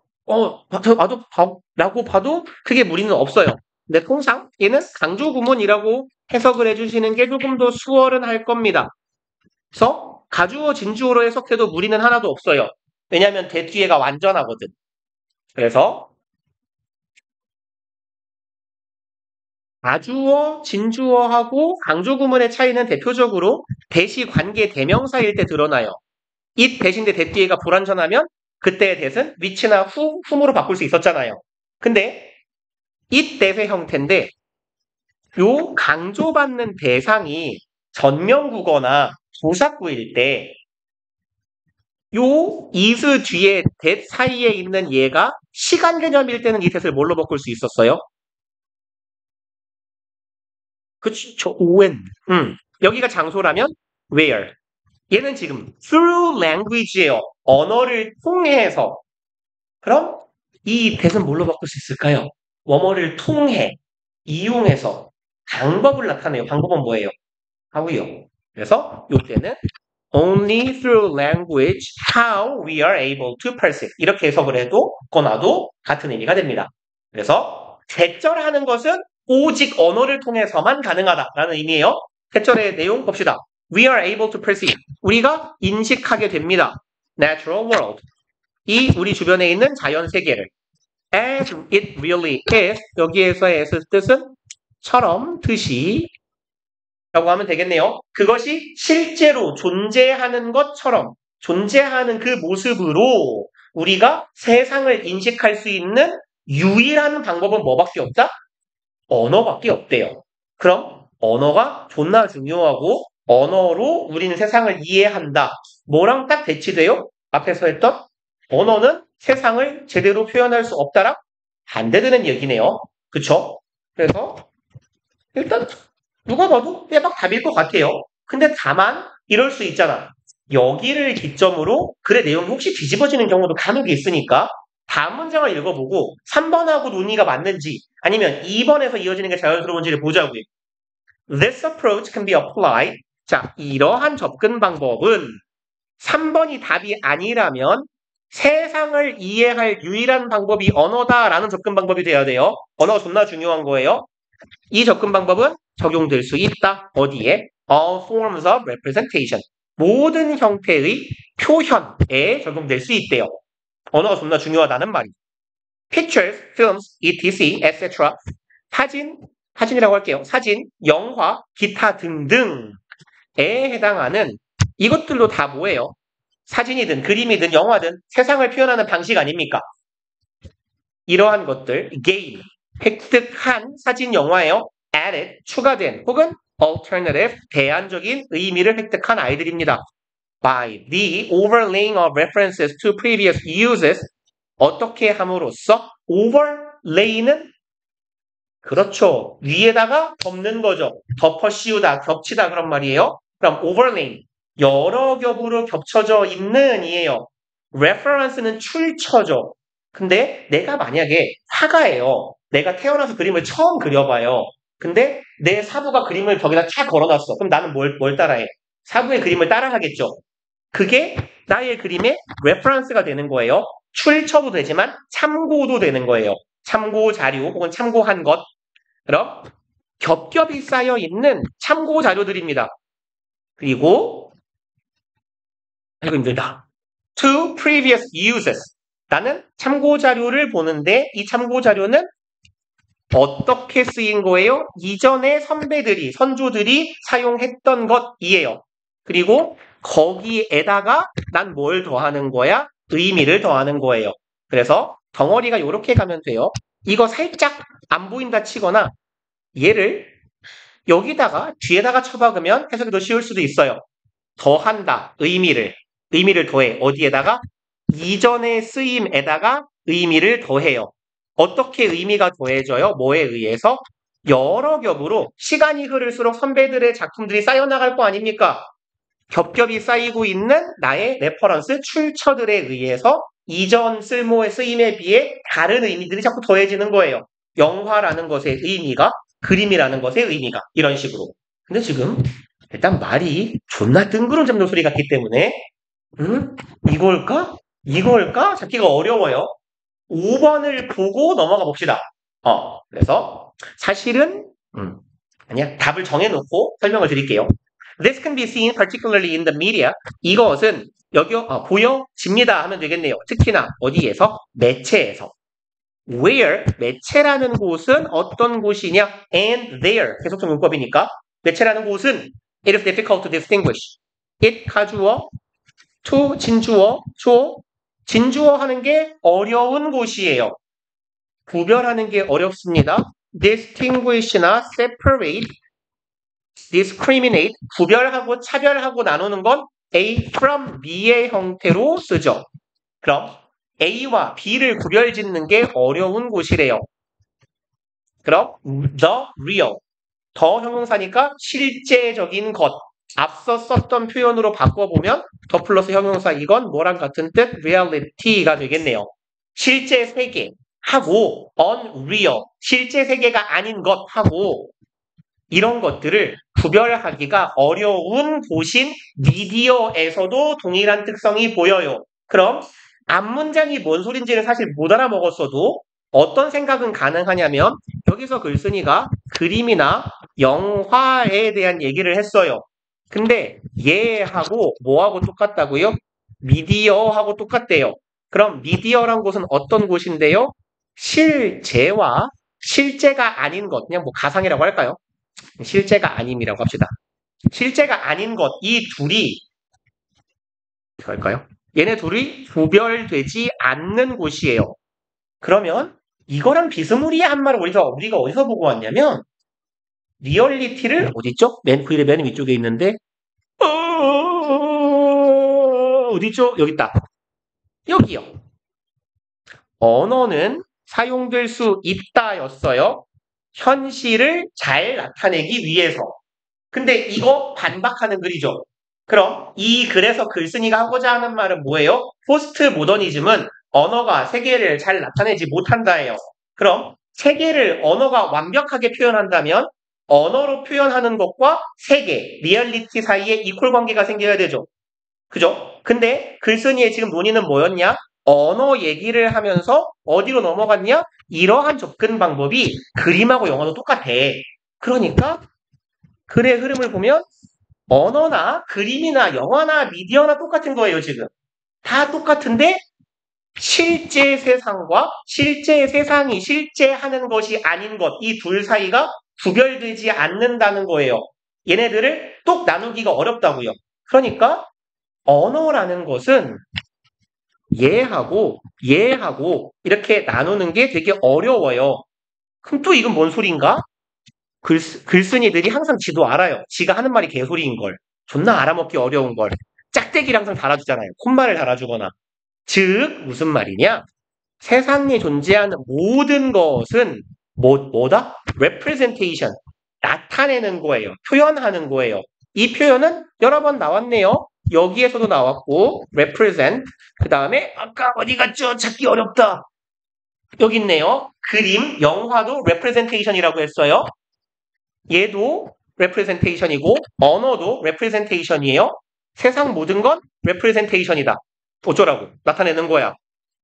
라고 봐도 크게 무리는 없어요. 근데 통상 얘는 강조 구문이라고 해석을 해주시는 게 조금 더 수월은 겁니다. 그래서 가주어 진주어로 해석해도 무리는 하나도 없어요. 왜냐하면 that 뒤에가 완전하거든. 그래서 가주어, 진주어하고 강조 구문의 차이는 대표적으로 that이 관계 대명사일 때 드러나요. it that인데 that 뒤에가 불완전하면 그때의 that은 which나 whom으로 바꿀 수 있었잖아요. 근데 it that의 형태인데 요 강조받는 대상이 전명구거나 조사구일 때 요 is 뒤에 that 사이에 있는 얘가 시간 개념일 때는 이 that을 뭘로 바꿀 수 있었어요? 그쵸, when. 여기가 장소라면 where. 얘는 지금 through language예요. 언어를 통해서. 그럼 이 that은 뭘로 바꿀 수 있을까요? 뭐뭐를 통해, 이용해서 방법을 나타내요. 방법은 뭐예요? 하고요. 그래서 이때는 only through language how we are able to perceive. 이렇게 해석을 해도 거나도 같은 의미가 됩니다. 그래서 대절하는 것은 오직 언어를 통해서만 가능하다라는 의미예요. 대절의 내용 봅시다. We are able to perceive. 우리가 인식하게 됩니다. Natural world. 이 우리 주변에 있는 자연 세계를 as it really is. 여기에서의 as의 뜻은 처럼, 듯이 라고 하면 되겠네요. 그것이 실제로 존재하는 것처럼 존재하는 그 모습으로 우리가 세상을 인식할 수 있는 유일한 방법은 뭐밖에 없다? 언어밖에 없대요. 그럼 언어가 존나 중요하고 언어로 우리는 세상을 이해한다. 뭐랑 딱 대치돼요? 앞에서 했던 언어는 세상을 제대로 표현할 수 없다랑 반대되는 얘기네요. 그쵸? 그래서 일단 누가 봐도 빼박 답일 것 같아요. 근데 다만 이럴 수 있잖아. 여기를 기점으로 글의 내용이 혹시 뒤집어지는 경우도 간혹 있으니까 다음 문장을 읽어보고 3번하고 논의가 맞는지 아니면 2번에서 이어지는 게 자연스러운지를 보자고요. This approach can be applied. 자, 이러한 접근 방법은 3번이 답이 아니라면 세상을 이해할 유일한 방법이 언어다라는 접근 방법이 돼야 돼요. 언어가 존나 중요한 거예요. 이 접근 방법은 적용될 수 있다. 어디에? All forms of representation. 모든 형태의 표현에 적용될 수 있대요. 언어가 존나 중요하다는 말이. Pictures, films, etc., etc. 사진이라고 할게요. 사진, 영화, 기타 등등에 해당하는 이것들도 다 뭐예요? 사진이든 그림이든 영화든 세상을 표현하는 방식 아닙니까? 이러한 것들, 게임, 획득한 사진 영화예요. added, 추가된 혹은 alternative, 대안적인 의미를 획득한 아이들입니다. by the overlaying of references to previous uses, 어떻게 함으로써 over lay는 그렇죠. 위에다가 덮는 거죠. 덮어 씌우다, 겹치다 그런 말이에요. 그럼 overlaying 여러 겹으로 겹쳐져 있는 이에요. reference는 출처죠. 근데 내가 만약에 화가예요. 내가 태어나서 그림을 처음 그려봐요. 근데 내 사부가 그림을 벽에다 쫙 걸어놨어. 그럼 나는 뭘 따라해? 사부의 그림을 따라하겠죠. 그게 나의 그림의 레퍼런스가 되는 거예요. 출처도 되지만 참고도 되는 거예요. 참고 자료 혹은 참고한 것. 그럼 겹겹이 쌓여 있는 참고 자료들입니다. 그리고 이거 힘들다. To previous uses. 나는 참고 자료를 보는데 이 참고 자료는 어떻게 쓰인 거예요? 이전에 선배들이, 선조들이 사용했던 것이에요. 그리고 거기에다가 난 뭘 더하는 거야? 의미를 더하는 거예요. 그래서 덩어리가 이렇게 가면 돼요. 이거 살짝 안 보인다 치거나 얘를 여기다가 뒤에다가 쳐박으면 해석이 더 쉬울 수도 있어요. 더한다, 의미를 더해. 어디에다가? 이전의 쓰임에다가 의미를 더해요. 어떻게 의미가 더해져요? 뭐에 의해서? 여러 겹으로 시간이 흐를수록 선배들의 작품들이 쌓여나갈 거 아닙니까? 겹겹이 쌓이고 있는 나의 레퍼런스 출처들에 의해서 이전 쓸모의 쓰임에 비해 다른 의미들이 자꾸 더해지는 거예요. 영화라는 것의 의미가, 그림이라는 것의 의미가 이런 식으로. 근데 지금 일단 말이 존나 뜬구름 잡는 소리 같기 때문에 이걸까? 이걸까? 잡기가 어려워요. 5번을 보고 넘어가 봅시다. 그래서 사실은 아니야. 답을 정해놓고 설명을 드릴게요. This can be seen particularly in the media. 이것은 보여집니다 하면 되겠네요. 특히나 어디에서? 매체에서. Where, 매체라는 곳은 어떤 곳이냐? And there, 계속적 문법이니까 매체라는 곳은 it is difficult to distinguish. it, 가주어, to, 진주어, 주어, 진주어 하는 게 어려운 곳이에요. 구별하는 게 어렵습니다. distinguish나 separate, discriminate, 구별하고 차별하고 나누는 건 A from B의 형태로 쓰죠. 그럼 A와 B를 구별짓는 게 어려운 곳이래요. 그럼 the real, 더 형용사니까 실제적인 것. 앞서 썼던 표현으로 바꿔보면 더 플러스 형용사 이건 뭐랑 같은 뜻? reality가 되겠네요. 실제 세계 하고 unreal, 실제 세계가 아닌 것 하고 이런 것들을 구별하기가 어려운 곳인 미디어에서도 동일한 특성이 보여요. 그럼 앞문장이 뭔 소린지는 사실 못 알아먹었어도 어떤 생각은 가능하냐면 여기서 글쓴이가 그림이나 영화에 대한 얘기를 했어요. 근데 얘하고 뭐하고 똑같다고요? 미디어하고 똑같대요. 그럼 미디어란 곳은 어떤 곳인데요? 실제와 실제가 아닌 것, 그냥 뭐 가상이라고 할까요? 실제가 아님이라고 합시다. 실제가 아닌 것, 이 둘이 그럴까요? 얘네 둘이 구별되지 않는 곳이에요. 그러면 이거랑 비스무리한 말을 우리가 어디서 보고 왔냐면 리얼리티를 어디있죠? 구일의 맨 위쪽에 있는데 어디있죠? 여기 있다. 여기요. 언어는 사용될 수 있다였어요. 현실을 잘 나타내기 위해서. 근데 이거 반박하는 글이죠. 그럼 이 글에서 글쓴이가 하고자 하는 말은 뭐예요? 포스트 모더니즘은 언어가 세계를 잘 나타내지 못한다예요. 그럼 세계를 언어가 완벽하게 표현한다면 언어로 표현하는 것과 세계, 리얼리티 사이에 이퀄 관계가 생겨야 되죠. 그죠? 근데 글쓴이의 지금 논의는 뭐였냐? 언어 얘기를 하면서 어디로 넘어갔냐? 이러한 접근 방법이 그림하고 영화도 똑같아. 그러니까 글의 흐름을 보면 언어나 그림이나 영화나 미디어나 똑같은 거예요, 지금. 다 똑같은데 실제 세상과 실제 세상이 실제 하는 것이 아닌 것, 이 둘 사이가 구별되지 않는다는 거예요. 얘네들을 똑 나누기가 어렵다고요. 그러니까 언어라는 것은 얘하고 이렇게 나누는 게 되게 어려워요. 그럼 또 이건 뭔 소린가? 글쓴이들이 항상 지도 알아요. 지가 하는 말이 개소리인 걸. 존나 알아먹기 어려운 걸. 짝대기를 항상 달아주잖아요. 콧말을 달아주거나. 즉 무슨 말이냐? 세상에 존재하는 모든 것은 뭐다? representation. 나타내는 거예요. 표현하는 거예요. 이 표현은 여러 번 나왔네요. 여기에서도 나왔고 represent. 그 다음에 아까 어디 갔죠? 찾기 어렵다. 여기 있네요. 그림, 영화도 representation이라고 했어요. 얘도 representation이고 언어도 representation이에요. 세상 모든 건 representation이다. 어쩌라고? 나타내는 거야.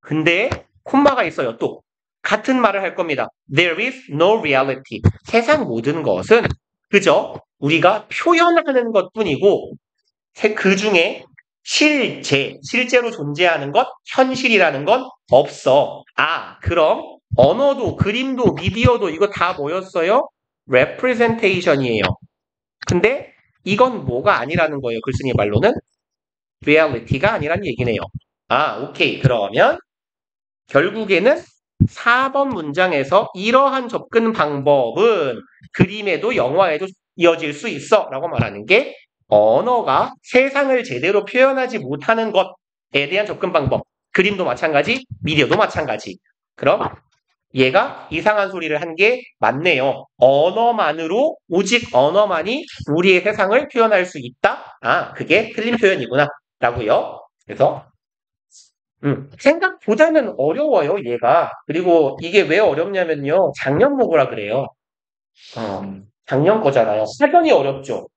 근데 콤마가 있어요. 또 같은 말을 할 겁니다. There is no reality. 세상 모든 것은 그저 우리가 표현하는 것뿐이고 그 중에 실제로 존재하는 것, 현실이라는 건 없어. 아, 그럼 언어도 그림도 미디어도 이거 다 뭐였어요? representation이에요. 근데 이건 뭐가 아니라는 거예요. 글쓴이 말로는 reality가 아니란 얘기네요. 아, 오케이. 그러면 결국에는 4번 문장에서 이러한 접근 방법은 그림에도 영화에도 이어질 수 있어 라고 말하는 게 언어가 세상을 제대로 표현하지 못하는 것에 대한 접근 방법. 그림도 마찬가지, 미디어도 마찬가지. 그럼 얘가 이상한 소리를 한 게 맞네요. 언어만으로, 오직 언어만이 우리의 세상을 표현할 수 있다? 아, 그게 틀린 표현이구나. 라고요. 그래서 생각보다는 어려워요, 얘가. 그리고 이게 왜 어렵냐면요. 작년 모고라 그래요. 작년 거잖아요. 사전이 어렵죠.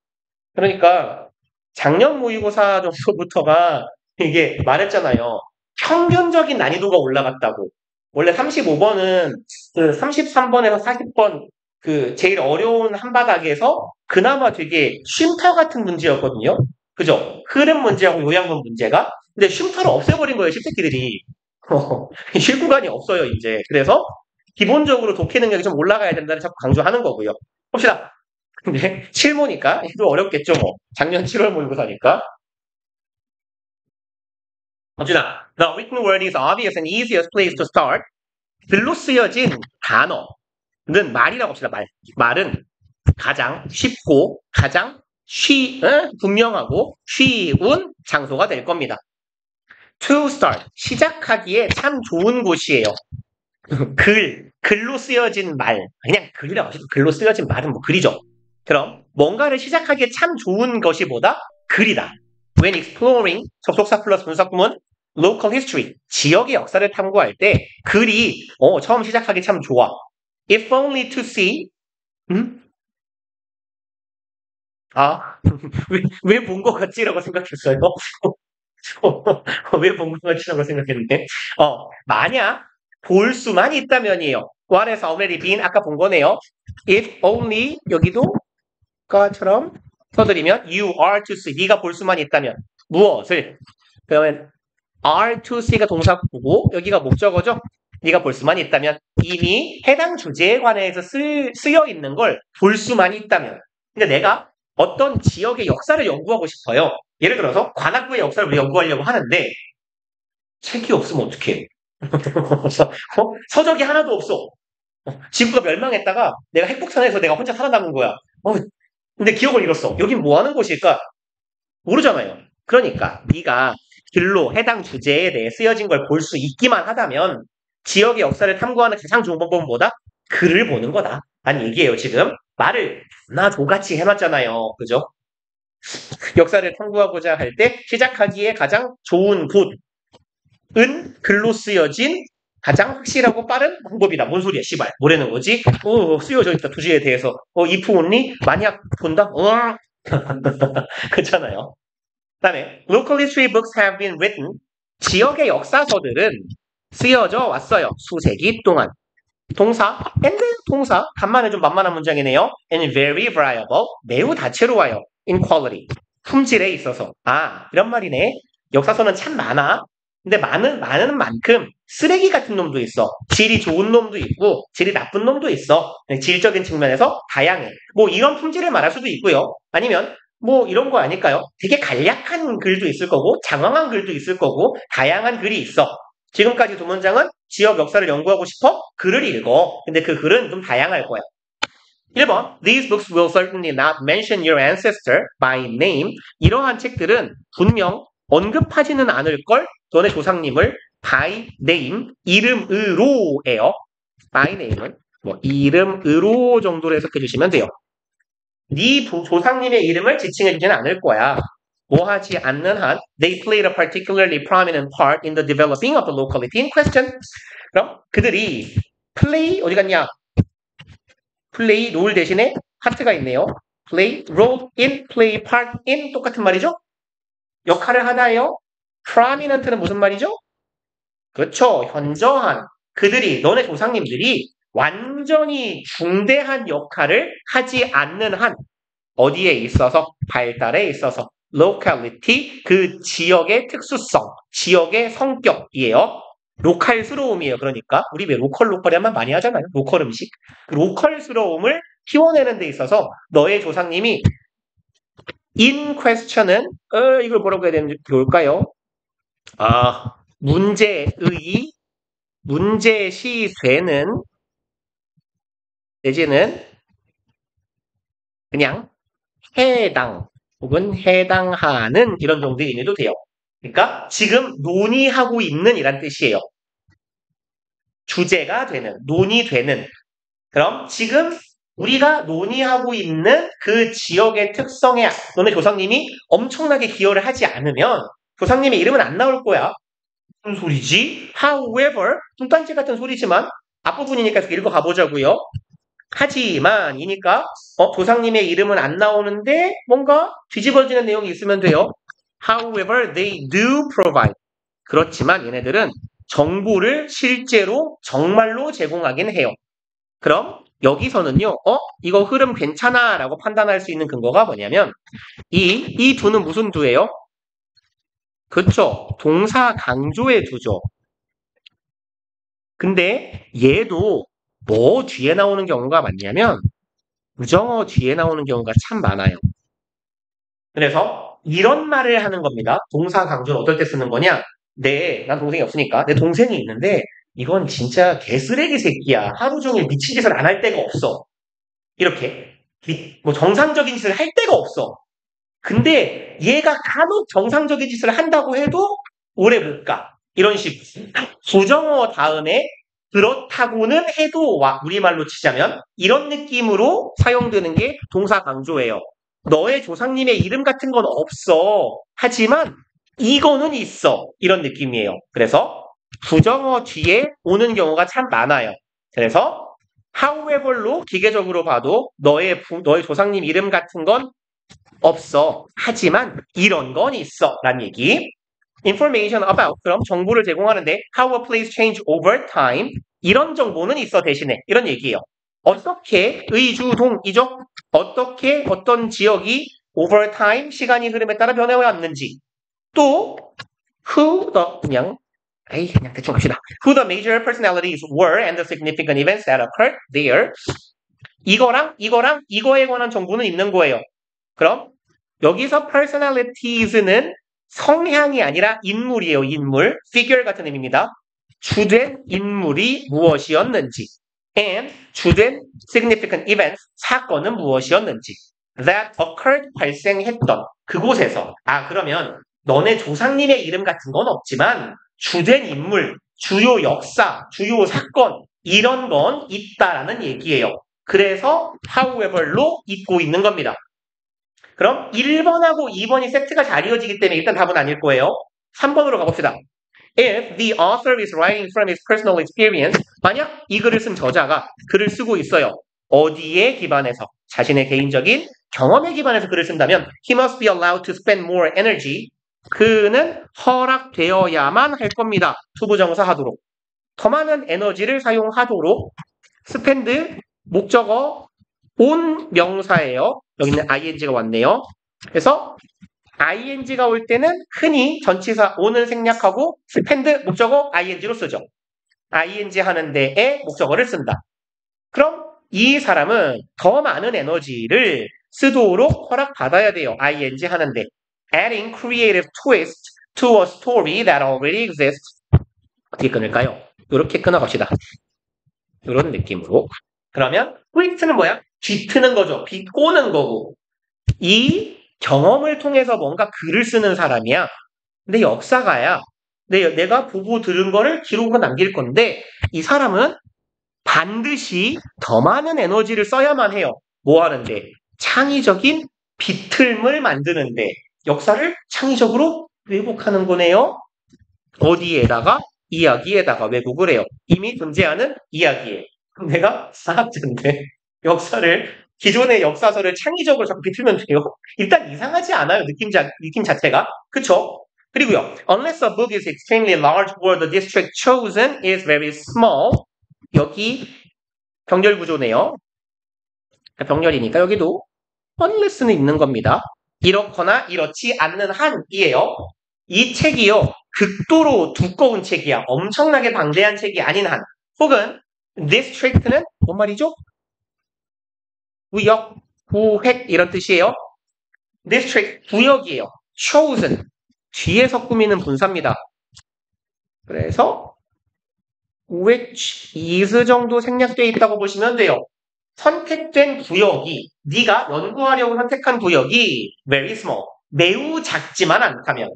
그러니까 작년 모의고사 정도부터가 이게 말했잖아요. 평균적인 난이도가 올라갔다고. 원래 35번은 그 33번에서 40번 그 제일 어려운 한바닥에서 그나마 되게 쉼터 같은 문제였거든요. 그죠? 흐름 문제하고 요양분 문제가. 근데 쉼터를 없애버린 거예요, 십새끼들이. 실구간이 없어요, 이제. 그래서 기본적으로 독해 능력이 좀 올라가야 된다는 자꾸 강조하는 거고요. 봅시다. 근데 7모니까 이거 어렵겠죠, 뭐. 작년 7월 모의고사니까. 어찌나 The written word is obvious and easiest place to start. 글로 쓰여진 단어는 말이라고 합시다. 말은 가장 쉽고 가장 분명하고 쉬운 장소가 될 겁니다. To start, 시작하기에 참 좋은 곳이에요. 글로 쓰여진 말, 그냥 글이라고 하시죠. 글로 쓰여진 말은 뭐 글이죠. 그럼 뭔가를 시작하기에 참 좋은 것이 뭐다? 글이다. When exploring, 접속사 플러스 분사구문, local history, 지역의 역사를 탐구할 때 글이 처음 시작하기 참 좋아. If only to see, 아, 왜 본 것 같지라고 생각했어요? 왜 본 것 같지라고 생각했는데, 만약 볼 수만 있다면이에요. What has already been 아까 본 거네요. If only 여기도 가처럼 써드리면 you are to see 네가 볼 수만 있다면 무엇을? 그러면 are to see가 동사구고 여기가 목적어죠. 네가 볼 수만 있다면 이미 해당 주제에 관해서 쓰여 있는 걸 볼 수만 있다면. 근데 내가 어떤 지역의 역사를 연구하고 싶어요. 예를 들어서 관악구의 역사를 우리 연구하려고 하는데 책이 없으면 어떡해? 서적이 하나도 없어. 지구가 멸망했다가 내가 핵폭탄에서 내가 혼자 살아남은 거야. 근데 기억을 잃었어. 여긴 뭐 하는 곳일까? 모르잖아요. 그러니까 네가 글로 해당 주제에 대해 쓰여진 걸 볼 수 있기만 하다면 지역의 역사를 탐구하는 가장 좋은 방법은 뭐다? 글을 보는 거다. 라는 얘기예요, 지금. 말을 나 조같이 해놨잖아요. 그죠? 역사를 탐구하고자 할 때 시작하기에 가장 좋은 곳은 글로 쓰여진 가장 확실하고 빠른 방법이다. 뭔 소리야, 씨발. 뭐라는 거지? 쓰여져 있다, 주제에 대해서. if only, 만약 본다? 그렇잖아요. 그 다음에 local history books have been written. 지역의 역사서들은 쓰여져 왔어요. 수세기 동안. 동사, and 동사, 간만에 좀 만만한 문장이네요. and very variable, 매우 다채로워요. in quality, 품질에 있어서. 아, 이런 말이네. 역사서는 참 많아. 근데 많은 만큼 쓰레기 같은 놈도 있어. 질이 좋은 놈도 있고 질이 나쁜 놈도 있어. 질적인 측면에서 다양해. 뭐 이런 품질을 말할 수도 있고요. 아니면 뭐 이런 거 아닐까요? 되게 간략한 글도 있을 거고 장황한 글도 있을 거고 다양한 글이 있어. 지금까지 두 문장은 지역 역사를 연구하고 싶어? 글을 읽어. 근데 그 글은 좀 다양할 거야. 1번 These books will certainly not mention your ancestor by name. 이러한 책들은 분명 언급하지는 않을 걸 너네 조상님을 by name, 이름으로예요. by name은 뭐 이름으로 정도로 해석해 주시면 돼요. 네 조상님의 이름을 지칭해 주지는 않을 거야. 뭐 하지 않는 한 they played a particularly prominent part in the developing of the locality in question. 그럼 그들이 play 어디 갔냐? play 롤 대신에 하트가 있네요. play role in, play part in 똑같은 말이죠? 역할을 하나요? prominent는 무슨 말이죠? 그렇죠. 현저한. 그들이 너네 조상님들이 완전히 중대한 역할을 하지 않는 한 어디에 있어서 발달에 있어서 locality 그 지역의 특수성, 지역의 성격이에요. 로컬스러움이에요. 그러니까 우리 왜 로컬이야만 많이 하잖아요. 로컬 음식. 그 로컬스러움을 키워내는 데 있어서 너의 조상님이 in question은 이걸 뭐라고 해야 되는지 좋을까요? 문제시되는 내지는 그냥 해당 혹은 해당하는 이런 정도의 의미도 돼요. 그러니까 지금 논의하고 있는 이란 뜻이에요. 주제가 되는, 논의되는. 그럼 지금 우리가 논의하고 있는 그 지역의 특성에 너네 조상님이 엄청나게 기여를 하지 않으면 조상님의 이름은 안 나올 거야. 무슨 소리지? However, 뚱딴지 같은 소리지만 앞부분이니까 계속 읽어가 보자고요. 하지만 이니까 조상님의 이름은 안 나오는데 뭔가 뒤집어지는 내용이 있으면 돼요. However, they do provide. 그렇지만 얘네들은 정보를 실제로 정말로 제공하긴 해요. 그럼 여기서는요. 이거 흐름 괜찮아 라고 판단할 수 있는 근거가 뭐냐면 이 두는 무슨 두예요? 그쵸. 동사 강조의 두죠. 근데 얘도 뭐 뒤에 나오는 경우가 많냐면 부정어 뒤에 나오는 경우가 참 많아요. 그래서 이런 말을 하는 겁니다. 동사 강조는 어떨 때 쓰는 거냐? 난 동생이 없으니까 내 동생이 있는데 이건 진짜 개쓰레기 새끼야. 하루 종일 미친 짓을 안 할 데가 없어. 이렇게 뭐 정상적인 짓을 할 데가 없어. 근데 얘가 간혹 정상적인 짓을 한다고 해도 오래 못 가. 이런 식. 부정어 다음에 그렇다고는 해도 우리말로 치자면 이런 느낌으로 사용되는 게 동사 강조예요. 너의 조상님의 이름 같은 건 없어. 하지만 이거는 있어. 이런 느낌이에요. 그래서 부정어 뒤에 오는 경우가 참 많아요. 그래서 however로 기계적으로 봐도 너의 조상님 이름 같은 건 없어. 하지만 이런 건 있어. 라는 얘기. information about 그럼 정보를 제공하는데 how a place change over time 이런 정보는 있어 대신에 이런 얘기예요. 어떻게 의주동이죠? 어떻게 어떤 지역이 over time 시간이 흐름에 따라 변해왔는지 또 who the 그냥 대충 갑시다. who the major personalities were and the significant events that occurred there 이거랑 이거에 관한 정보는 있는 거예요. 그럼 여기서 personalities는 성향이 아니라 인물이에요. 인물. figure 같은 의미입니다. 주된 인물이 무엇이었는지 and 주된 significant events 사건은 무엇이었는지 that occurred 발생했던 그곳에서 그러면 너네 조상님의 이름 같은 건 없지만 주된 인물, 주요 역사, 주요 사건 이런 건 있다라는 얘기예요. 그래서 however로 읽고 있는 겁니다. 그럼 1번하고 2번이 세트가 잘 이어지기 때문에 일단 답은 아닐 거예요. 3번으로 가봅시다. If the author is writing from his personal experience, 만약 이 글을 쓴 저자가 글을 쓰고 있어요. 어디에 기반해서? 자신의 개인적인 경험에 기반해서 글을 쓴다면 he must be allowed to spend more energy. 그는 허락되어야만 할 겁니다. 투부정사 하도록. 더 많은 에너지를 사용하도록 spend 목적어 온 명사예요. 여기는 ing가 왔네요. 그래서 ing가 올 때는 흔히 전치사 on을 생략하고 spend 목적어 ing로 쓰죠. ing 하는 데에 목적어를 쓴다. 그럼 이 사람은 더 많은 에너지를 쓰도록 허락받아야 돼요. ing 하는데 adding creative twist to a story that already exists. 어떻게 끊을까요? 이렇게 끊어갑시다. 이런 느낌으로. 그러면 twist는 뭐야? 뒤트는 거죠. 비꼬는 거고. 이 경험을 통해서 뭔가 글을 쓰는 사람이야. 근데 역사가야. 내가 보고 들은 거를 기록으로 남길 건데 이 사람은 반드시 더 많은 에너지를 써야만 해요. 뭐 하는데? 창의적인 비틀음을 만드는데 역사를 창의적으로 왜곡하는 거네요. 어디에다가? 이야기에다가 왜곡을 해요. 이미 존재하는 이야기에. 그럼 내가 사학자인데 역사를 기존의 역사서를 창의적으로 자꾸 비틀면 돼요. 일단 이상하지 않아요. 느낌 자체가. 그쵸? 그리고요. Unless a book is extremely large or the district chosen is very small. 여기 병렬 구조네요. 병렬이니까 여기도 unless는 있는 겁니다. 이렇거나 이렇지 않는 한이에요. 이 책이요. 극도로 두꺼운 책이야. 엄청나게 방대한 책이 아닌 한. 혹은 district는 뭔 말이죠? 구역, 구획 이런 뜻이에요. district 구역이에요. chosen 뒤에서 꾸미는 분사입니다. 그래서 which is 정도 생략되어 있다고 보시면 돼요. 선택된 구역이 네가 연구하려고 선택한 구역이 very small 매우 작지만 않다면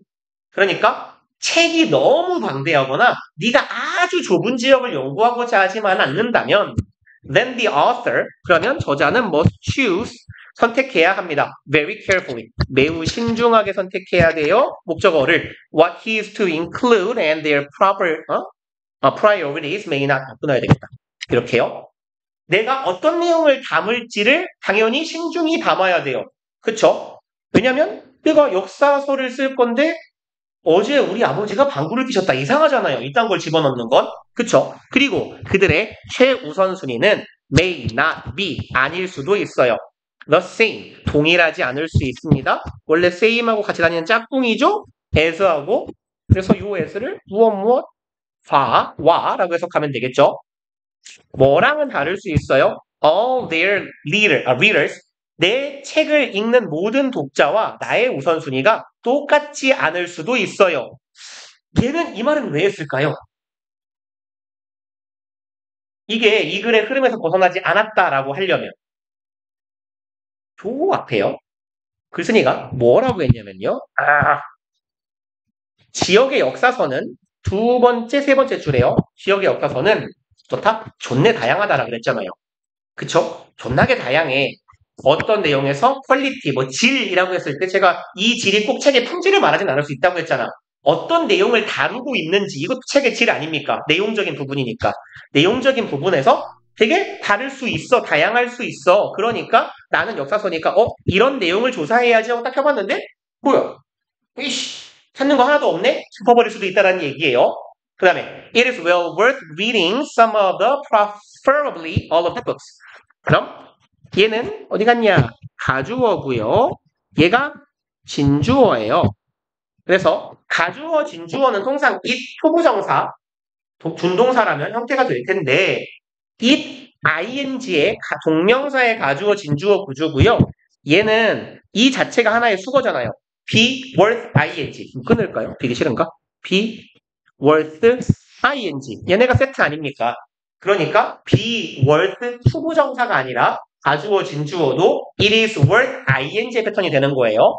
그러니까 책이 너무 방대하거나 네가 아주 좁은 지역을 연구하고자 하지만 않는다면 then the author 그러면 저자는 must choose 선택해야 합니다. very carefully 매우 신중하게 선택해야 돼요. 목적어를 what he is to include and their proper priorities may not 끊어야 되겠다. 이렇게요. 내가 어떤 내용을 담을지를 당연히 신중히 담아야 돼요. 그쵸? 왜냐면 내가 역사서를 쓸 건데 어제 우리 아버지가 방구를 끼셨다. 이상하잖아요. 이딴 걸 집어넣는 건. 그쵸? 그리고 그들의 최우선순위는 may not be 아닐 수도 있어요. the same 동일하지 않을 수 있습니다. 원래 same하고 같이 다니는 짝꿍이죠? as하고 그래서 요 as를 무엇 와라고 해석하면 되겠죠? 뭐랑은 다를 수 있어요? All their readers 내 책을 읽는 모든 독자와 나의 우선순위가 똑같지 않을 수도 있어요. 얘는 이 말은 왜 했을까요? 이게 이 글의 흐름에서 벗어나지 않았다라고 하려면 조 앞에요. 글쓴이가 뭐라고 했냐면요. 지역의 역사서는 두 번째, 세 번째 줄에요. 지역의 역사서는 좋다? 존내 다양하다라 그랬잖아요. 그쵸? 존나게 다양해. 어떤 내용에서 퀄리티, 질이라고 했을 때 제가 이 질이 꼭 책의 품질을 말하진 않을 수 있다고 했잖아. 어떤 내용을 다루고 있는지 이것도 책의 질 아닙니까? 내용적인 부분이니까. 내용적인 부분에서 되게 다를 수 있어. 다양할 수 있어. 그러니까 나는 역사서니까 이런 내용을 조사해야지 하고 딱 펴봤는데 뭐야? 이씨 찾는 거 하나도 없네? 짚어버릴 수도 있다는 얘기예요. 그 다음에 It is well worth reading some of the preferably all of the books. 그럼 얘는 어디 갔냐? 가주어고요. 얘가 진주어예요. 그래서 가주어, 진주어는 통상 it 초부정사, 준동사라면 형태가 될 텐데 it, ing의 동명사의 가주어, 진주어 구조고요. 얘는 이 자체가 하나의 수거잖아요. be worth ing. 끊을까요? 되게 싫은가? be worth ing. 얘네가 세트 아닙니까? 그러니까 be worth 초부정사가 아니라 가주어, 진주어도 it is worth ing 패턴이 되는 거예요.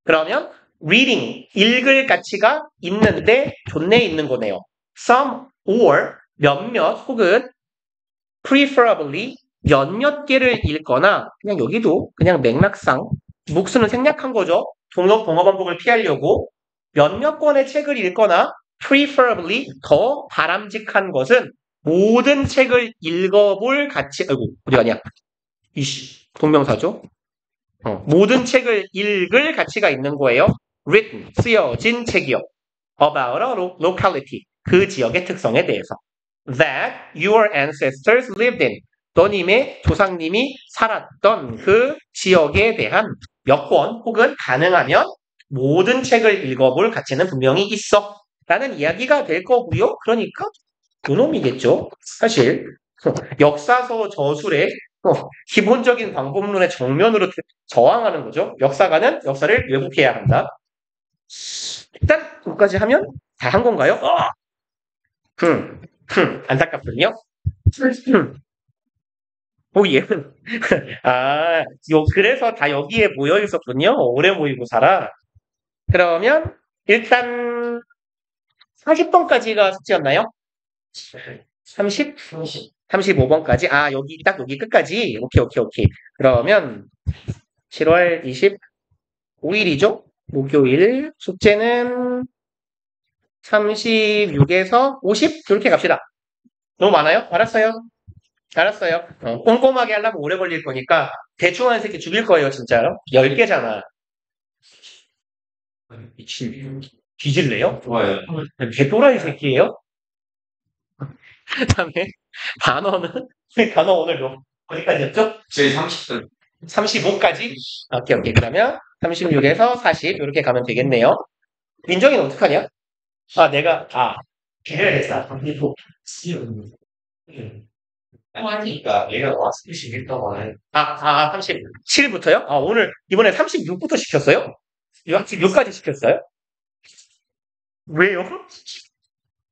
그러면 reading, 읽을 가치가 있는데 존내에 있는 거네요. some or 몇몇 혹은 preferably 몇몇 개를 읽거나 그냥 여기도 그냥 맥락상 목수는 생략한 거죠. 동업 반복을 피하려고 몇몇 권의 책을 읽거나 preferably 더 바람직한 것은 모든 책을 읽어볼 가치 어디 가냐 이씨 동명사죠. 모든 책을 읽을 가치가 있는 거예요. written 쓰여진 책이요. about a locality 그 지역의 특성에 대해서 that your ancestors lived in 너님의 조상님이 살았던 그 지역에 대한 몇 권 혹은 가능하면 모든 책을 읽어볼 가치는 분명히 있어 라는 이야기가 될 거고요. 그러니까 그놈이겠죠. 사실 역사서 저술의 기본적인 방법론의 정면으로 저항하는 거죠. 역사가는 역사를 왜곡해야 한다. 일단 여기까지 하면 다 한 건가요? 안타깝군요. 얘는 그래서 다 여기에 모여 있었군요. 오래 모의고사라. 그러면 일단 40번까지가 숙제였나요? 30? 35번까지? 아, 여기, 딱 여기 끝까지? 오케이, 오케이, 오케이. 그러면 7월 25일이죠? 목요일. 숙제는 36에서 50? 이렇게 갑시다. 너무 많아요? 알았어요. 알았어요. 꼼꼼하게 하려면 오래 걸릴 거니까 대충 하는 새끼 죽일 거예요, 진짜로. 10개잖아. 미친. 뒤질래요? 좋아요. 개또라이 새끼예요? 그다음에 단어는 단어 오늘 어디까지였죠? 제 30분. 35까지? 오케이, 오케이. 그러면 36에서 40 이렇게 가면 되겠네요. 민정이는 어떡하냐? 아, 해야겠다. 아니, 그러니까 얘가 왔을 때 시켰다고 하네. 37부터요? 아, 오늘 이번에 36부터 시켰어요? 6까지 시켰어요? 왜요?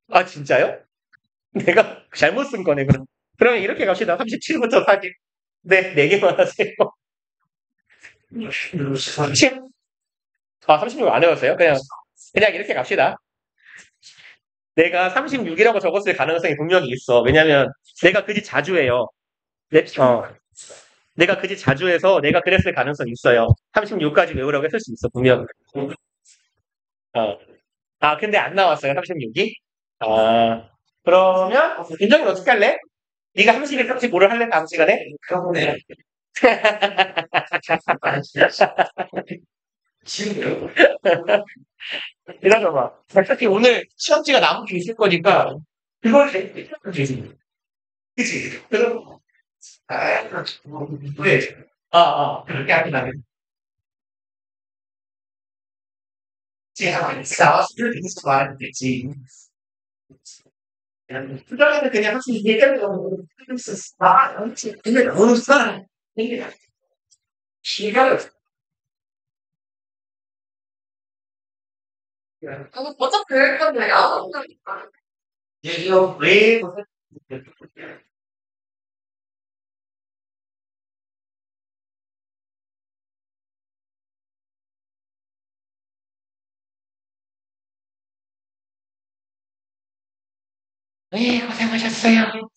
아, 진짜요? 내가 잘못 쓴 거네, 그럼. 그러면 이렇게 갑시다. 37부터 40. 네, 4개만 하세요. 30? 36 안 외웠어요? 그냥 이렇게 갑시다. 내가 36이라고 적었을 가능성이 분명히 있어. 왜냐면 내가 그 짓 자주 해요. 내가 그 짓 자주 해서 내가 그랬을 가능성이 있어요. 36까지 외우라고 했을 수 있어, 분명. 어. 아, 근데 안 나왔어요, 36이? 아, 그러면 민정이는 어떻게 할래? 네가 30일, 35를 할래, 다음 시간에? 그러네. 지금요? 이러줘봐. 어차피 오늘 시험지가 남은 게 있을 거니까 그걸 되지. 그치? 그럼 왜? 그렇게 하면 안 돼. 제가 나왔을 때 되게 말하면 되지. 수정에는 그냥 확실히 얘기하려고 근데 어느 순간 기가 어차피 그럴 건데, 이거 왜 고생하셨어요.